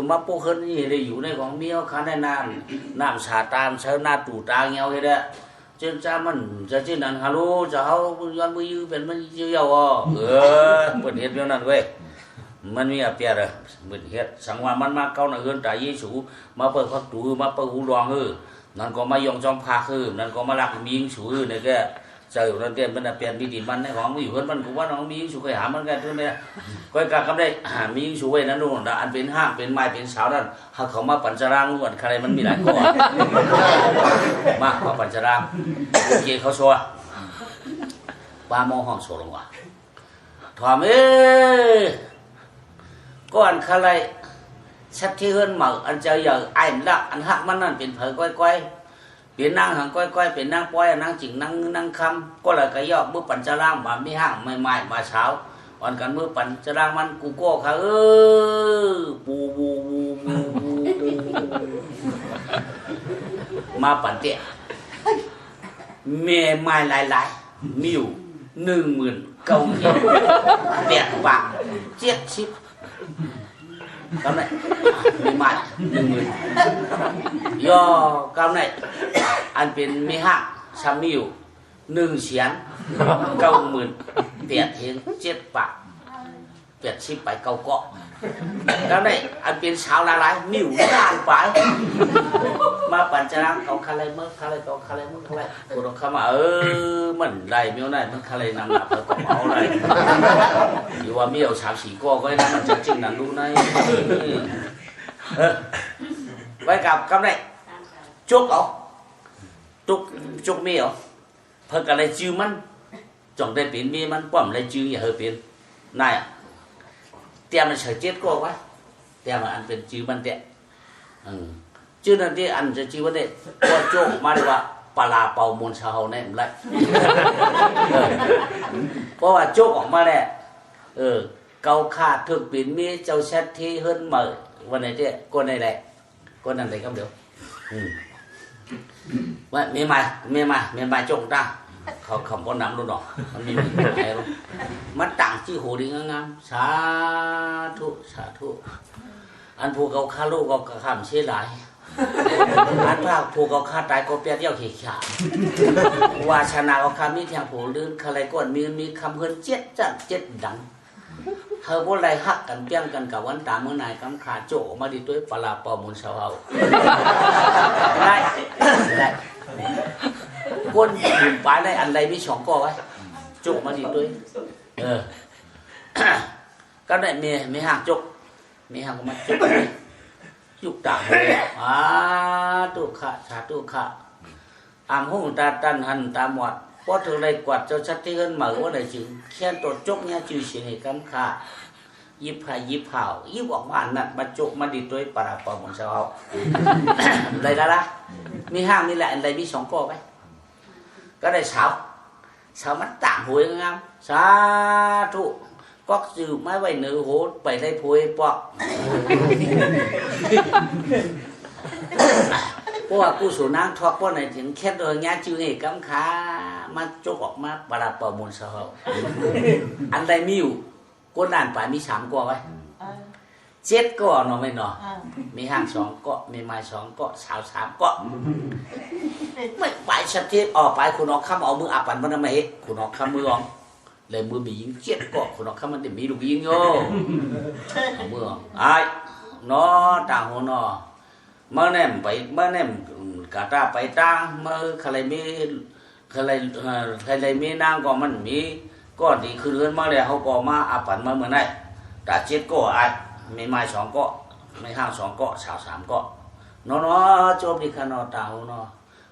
มาโปเฮินนี่เลยอยู่ในของเมียวข้าในน้ำสาตามเช้าหน้าตู่ตาเงี้ยวเฮ็ดอ่ะเจ้าจ้ามันจะเจ้านั้นฮัลโหลจะเฮาย้อนมือยื้อเป็นมันยื้อเยาอ่ะเปิดเฮ็ดเรื่องนั้นเว้ยมันมีอะเปียร์เปิดเฮ็ดสังว่ามันมาเก้าหน้าเฮือนตายเยี่ยวมาเปิดพักตู่มาเปิดหูรองนั่นก็มายองจอมพานั่นก็มาลักมีงสูเนี่ยก็เจ้านั่นเต็มมันเปลี่ยนมีดินมันในของมีอยู่เพิ่นมันกูว่าน้องมีงสูเคยหามันกันตัวเนี่ยก็กะกำได้มีงสูไว้นั่นนู่นอันเป็นห้างเป็นไม้เป็นเสานั่นถ้าเขามาปั่นจรางล้วนใครมันมีหลายข้อมาปั่นจรางโอเคเขาชัวป้ามองห้องโซลงว่ะถอมก้อนใครชัดที่เฮือนเหมาอันเจ้าอย่างไอ้ละอันหักมันนั่นเป็นเผยก้อยเป็นนางหังก้อยเป็นนางป้อยนางจิงนางคำก็เลยกระยอกมือปั่นจะร่างมาไม่ห่างไม่มาเช้าวันกันมือปั่นจะร่างมันกูโก้ค่ะปูมาปั่นเตะเมียไม้หลายมีอยู่10,000 เปียกปาก70cam này mì mại 10,000 do cam này ănเป็นmì hạng xăm miu 1 เสียน 90,000 เปียกเห็น7 ปาก80 ไปเกาเกาะ cam này ănเป็นสาวหลายๆมิวล้านไปมาปั่นจะรังเขาคาเลยเมื่อคาเลยเขาคาเลยเมื่อคาเลยกูต้องเข้ามามันได้มิวไหนมันคาเลยนำหนักแล้วก็เอาเลยอยู่ว่ามิว3-4 ก้อก็ได้มันจะจริงนั่นรู้ไหนไว้กับคำnày chúcเอาchúc miuเพิ่นก็เลยจื้อมันจงได้เป็นมีมันป้อมเลยจื้ออย่าเฮอเป็นนายเตรียมมันเฉยเจ็ดก็ไว้เตรียมมันอันเป็นจื้อมันเตะจื้อนั่นที่อันจะจื้อมันเตะก็โจ้มาเลยว่าปลาเป่ามนชาวเนี่ยมันไรเพราะว่าโจ้ออกมาเนี่ยเกาขาดถึกเป็นมีเจ้าแชทที่เฮิรนเหม่อวันไหนเตะคนไหนแหละคนนั้นเลยครับเดี๋ยวว่าเมียมาโจ้ตาเขาคำพ้นน้ำรู้หรอมันมีอะไรรู้มันต่างชื่อหูดีงามสาธุอันผู้เขาฆ่าลูกก็คำเสียหลายอันภาคผู้เขาฆ่าตายก็เปียเดี่ยวขี้ขาว่าชนะเขาคำมีเทียงผู้ลื่นใครก่อนมีคำเฮิรนเจ็ดดังเธอว่าไรหักกันเปี้ยงกันกับวันตาเมื่อนายคำขาโจมาดีตัวปลาปอมุนชาวเอาได้คนหุ่นปลายได้อันใดมี2 ก้อไว้จุกมาดีด้วยก็ได้เมียห่างจุกมีห่างก็มาจุกเลยจุกตาเลยตุขะอามหุ่งตาตันหันตาหมดพอถึงไรกวาดเจ้าชัดที่เงินเหมือว่าได้จึงแค่ตัวจุกเนี่ยจืดเสียงให้กำขายิบเผายิบออกมาหนักมาจุกมาดีด้วยปลาปอมของชาวอะไรละมีห่างนี่แหละอันใดมี2 ก้อไว้ก็ได้สาวมันต่างหวยงามสาธุก็จืดไม้ไว้เนื้อโหไปได้พวยปอกเพราะว่ากูสูนางทอกว่าไหนถึงแค่โดยงานจืดให้กำขามาจกออกมาปลาปอมูลสาวอันใดมีอยู่ก้นด่านป่ามี3 ก้อไว้7 ก้อเนาะไม่เนาะมีห่าง2 ก้อมีไม้2 ก้อสาว3 ก้อไม่ไปชัดเจนออกไปคุณออกคำเอามืออาปันมันทำไมคุณออกคำมือออกเลยมือมียิง7 ก้อคุณออกคำมันจะมีลูกยิงโย่เอามือออกไอ้เนาะต่างหัวเนาะเมื่อเนี่ยกาตาไปตั้งเมื่อใครมีนางก็มันมีก้อนที่คือเรื่องมาเลยเขาก็มาอาปันมาเมื่อไหร่แต่7 ก้อไอ้ไม่ไม้2 ก้อไม่ห่าง2 ก้อสาว3 ก้อเนาะโจมดีขนาดต่างหัวเนาะ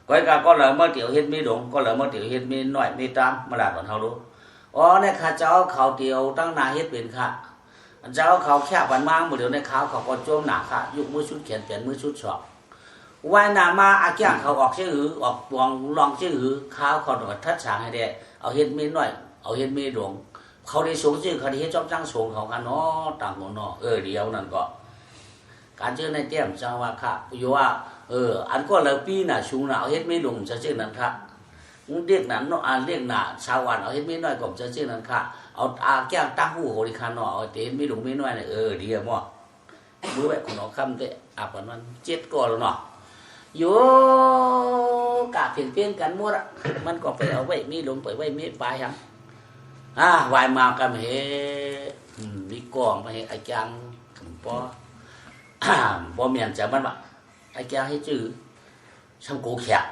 ก้อยก็เลยเมื่อเตี๋ยวเฮ็ดมีดงก็เลยเมื่อเตี๋ยวเฮ็ดมีหน่อยมีตามมาหลาดก่อนเฮารู้เนี่ยข้าเจ้าเขาเตี๋ยวตั้งนาเฮ็ดเป็นค่ะเจ้าเขาแค่บันมางบ่เดี๋ยวในเขาก็โจมหนาค่ะยุกมือชุดแขนเปลี่ยนมือชุดศอกว่ายน้ำมาอาแก้งเขาออกชื่อออกปวงลองชื่อเขาเขาโดดทัดฉางให้ได้เอาเฮ็ดมีหน่อยเอาเฮ็ดมีดงเขาได้สูงชื่อเขาได้เฮ็ดจ้องจังสูงเขากันเนาะต่างหัวเนาะเดียวนั่นก็การชื่อในเตี้ยมจังว่าค่ะอยู่ว่าอันก็เลยปีน่ะชุงน่ะเอาเฮ็ดไม่ลงจะชื่อนั้นครับ เรียกนั้นเนาะเรียกหน้าชาววันเอาเฮ็ดไม่น้อยก็จะชื่อนั้นค่ะเอาแก้งตั้งหูโหดิคาเนาะเอาเต็นไม่หลงไม่น้อยเนี่ยดีอ่ะหม้อมื้อไว้ของเนาะค่ำเด้ปานมัน7ก่อแล้วเนาะโยกะเพียงกันหมดอ่ะมันก็ไปเอาไว้มีหลงไปไว้มีปลายหั่นวายมากันเฮมีกองมาเฮอาจารย์ปอเมียนจะมันว่าอาจารย์ให้ชื่อช่างโกแขก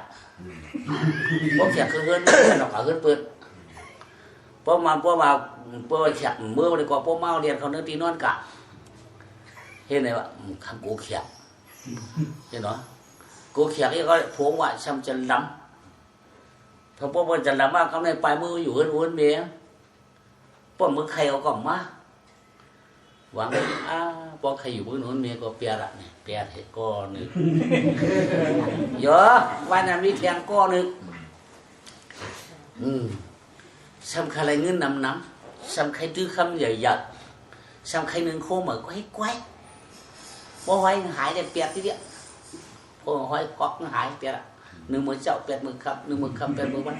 พวกแขกคือเฮือนนอกเฮือนเปิดพวกแขกเมื่อวันก่อนพวกเมาเรียนเขาเนื้อตีนอนกะเห็นไหมวะคำโกแขกเห็นเนาะโกแขกนี่ก็พวงว่าช่างจะล้ำพอพวกมันจะล้ำว่าเขาในปลายมืออยู่เฮือนเมียพวกมือใครเอากล่องมาหวังพอใครอยู่บนนู้นเมียก็เปียละเนี่ยเปียเห็ดก้อนนึงเยอะวันนั้นมีแทงก้อนนึงสำคัญอะไรเงินน้ำสำคัญตื้อคำใหญ่ๆสำคัญหนึ่งโคเหมือนก็ให้ไกวพอหอยหายได้เปียที่เดียวพอหอยกอกหายเปียละหนึ่งมือเจ้าเปียมือคำหนึ่งมือคำเปียมือวัน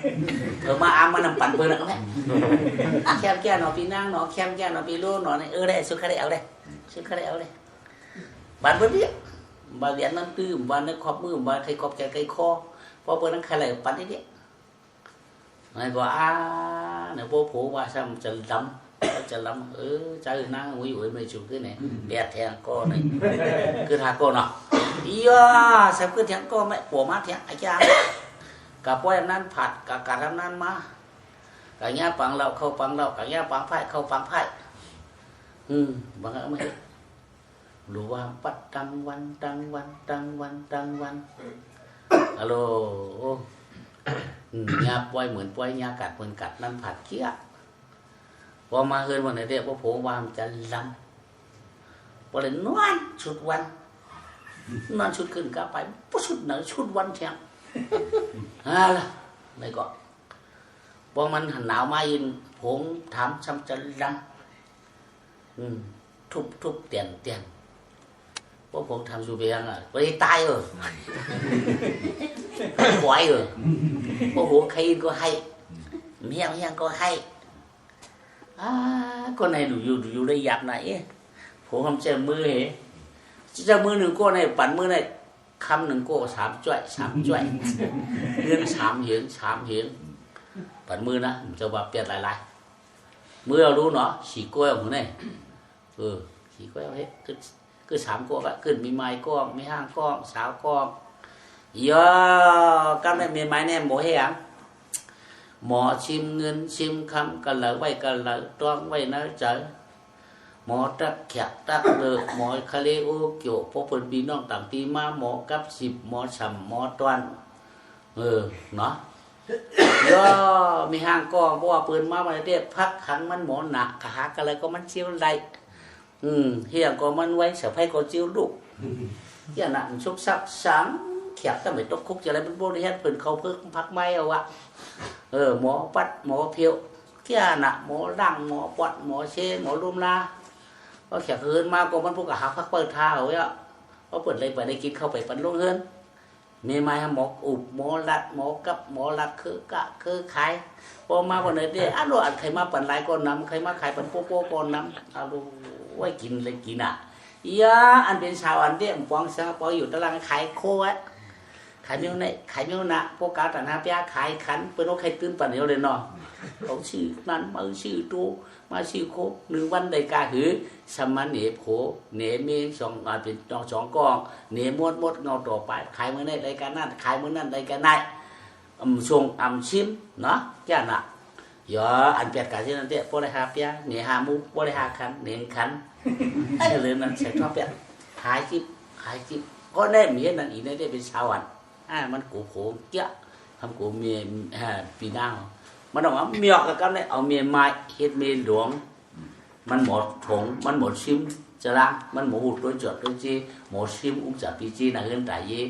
มาอามมานำปั่นเบอร์นั่นแหละแค่แก่หนอปีนั่งหนอแค่แก่หนอปีรู้หนอนี่ได้สุดแค่ได้เอาได้สุดแค่ได้เอาได้บ้านเบอร์เดียวบ้านเรียนนั่นตื้อบ้านนึกขอบมือบ้านใครขอบใจใครคอพอเบอร์นั้นใครไหลปั่นที่เดียวไงก็เนี่ยพวกผู้ว่าซ้ำจะล้ำใจนั่งวิ่งไม่จุกที่ไหนแดดแทงก้อนนี่คือทาก้อนเนาะสับคือแทงก้อนไม่ปวดมาแทงอาจารย์กับว่านั้นผัดกับการทำนั้นมากับเงี้ยปังเราเข้าปังเรากับเงี้ยปังไพ่เข้าปังไพ่บางครั้งไม่รู้ว่าปัดตังวันฮัลโหลยาป่วยเหมือนป่วยยากัดเหมือนกัดนั่นผัดเกี้ยพอมาเฮือนวันไหนเรียกว่าผมว่ามันจะล้ำพอเลยนอนชุดวันนอนชุดขึ้นก็ไปปุ๊บชุดไหนชุดวันเชียงล่ะไม่ก็พอมันหันหนาวมายินผมถามซ้ำจะล้ำทุบเตียนพวกผมทำสูบเบียงไปตายปล่อยพวกผมใครก็ให้เมียก็ให้con này đủ đây giặt này phố không chơi mưa hề chơi mưa nương cô này bắn mưa này khăm nương cô sám choại hiến bắn mưa na cho bà biệt lại mưa đâu luôn nó chỉ coi ông này chỉ coi hết cứ sám cô vậy cứ mi mai con mi hang con sáo con các này miền mai này bố hèหมอชิมเงินชิมคำกันเลยไว้กันเลยต้อนไว้นะใจหมอตักแขกตักเดือหมอคาเลโอเกี่ยวพวกเพิ่นพี่น้องต่างปีมาหมอกับ10หมอฉ่ำหมอตวนเนาะมีห้างกองเพราะว่าปืนมาวันเดียพักขังมันหมอหนักขากันเลยก็มันเชี่ยวไรเฮียก็มันไว้เสียให้ก็เชี่ยวลูกอย่างนั้นชุกซักสังแขกก็ไม่ตกคุกจะอะไรเป็นโบราณเพิ่นเขาเพิ่งพักไม่เอาหมอปัดหมอเพียวแก่น่ะหมอดังหมอปอดหมอเชนหมอลุมลาพอแขกเฮินมาก็มันพวกหักพักเปิดท่าเอาไว้พอเปิดเลยไปได้กินเข้าไปปันลงเฮินมีไม้หมออุบหมอลัดหมอกับหมอลัดคือขายพอมาวันไหนเด้รู้อันใครมาปั่นลายก้อนน้ำใครมาขายปั่นโป๊ะก้อนน้ำรู้ไว้กินเลยกินอันเป็นชาวอันเดียมปองซะปออยู่ตารางขายโค้ดขายเมียวไหนขายเมียวนะพวกกาตันหาเปียขายขันเปิ้นเอาใครตื่นปั่นเดียวเลยเนาะเขาชื่อนั้นมาชื่อตูมาชื่อโค1วันได้กาหือสมันเหนโผเหนเมง2เป็น2กองเหนมดเงาต่อไปขายมื้อนี้ได้กันนั้นขายมื้อนั้นได้กันได้ส่งชิมเนาะแก่น่ะอันเปียกกาที่นั่นเด้บ่ได้หาเปียเหนหามุบ่ได้หาขันเหนขันเฉลิมนั้นใส่ชอบเปียขายจิบก็ได้มีนั่นอีได้เป็นชาวอันมันกูโขงเกี้ยทำกูเมียปีนางมันต้องเอาเมียกับเนี่ยเอาเมียไม้เฮ็ดเมียหลวงมันหมดถงมันหมดชิมจะล้างมันหมดหุดตัวจดตัวจีหมดชิมอุ้งจับปีจีน่ะเงินแต่ยี่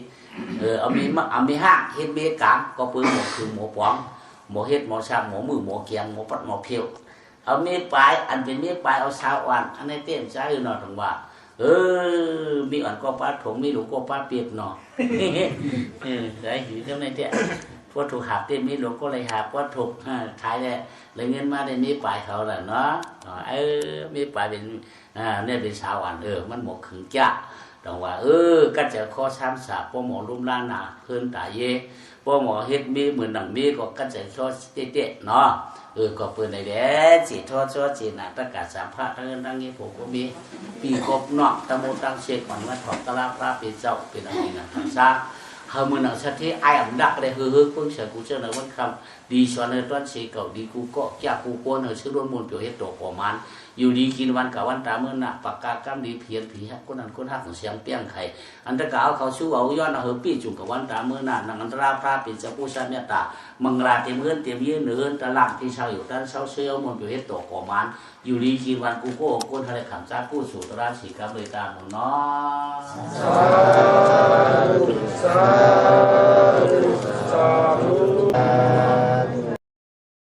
เอาเมียห้างเฮ็ดเมียกลางก็ปืนหมดคือหมดปองหมดเฮ็ดหมดชามหมดมือหมดเกียงหมดปัดหมดเพียวเอาเมียปลายอันเป็นเมียปลายเอาชาวอันอันนี้เต้นใจหน่อยถึงว่ามีอ่อนก็ป้าถงมีหลูก็ป้าเปียกหน่อได้หิวเท่านั้นเจ้าผ วัตถุหักที่มีหลวงก็เลยหักวัตถุขายได้เลยเงินมาได้มีปลายเขาแหละเนาะมีปลายเป็นเนี่ยเป็นสาวอันมันหมกขึงจ้าต้องว่าก็จะข้อช้ำสาพ่อหมอลุ่มล่าหนาเพิ่นตายเย่พ่อหมอเฮ็ดมีเหมือนหนังมีก็จะข้อเตะเนาะก็เปิดในแดดจีทอดจีน่ะประกาศสามพระทั้งนั้นทั้งนี้ผมก็มีปีกบนอกตะโมตั้งเชกมันว่าถอดตะลาพระเป็นเจ้าเป็นอะไรนะทางซาเฮามือหนังชัดที่ไอ้อำดักเลยเฮ้อเพิ่งเฉยกูเจอในวันคำดีชวนในต้นเชเก่าดีกูก็แก่กูโกนเฮาชื่อร่วนมูลเปียวเฮ็ดตัวประมาณอยู่ดีกินวันกับวันตาเมื่อน่ะปากกากำดีเพียนผีฮักคนนั้นคนฮักของเสียงเปี้ยงไข่อันตะกาวเขาชูเอาย้อนเอาเฮปี้จุ่มกับวันตาเมื่อน่ะนังอันตราพระเป็นเจ้าผู้ชายเมตตามังลาเต็มเฮือนเต็มยืนเนื้อตะลังที่ชาวอยู่ด้านเช้าเชื่อมนเปียวเฮ็ดตัวประมาณอยู่ดีกินวันกูโก้คนทะเลขำจ้ากู้สู่ตราสีกับเลยตาหมดเนาะ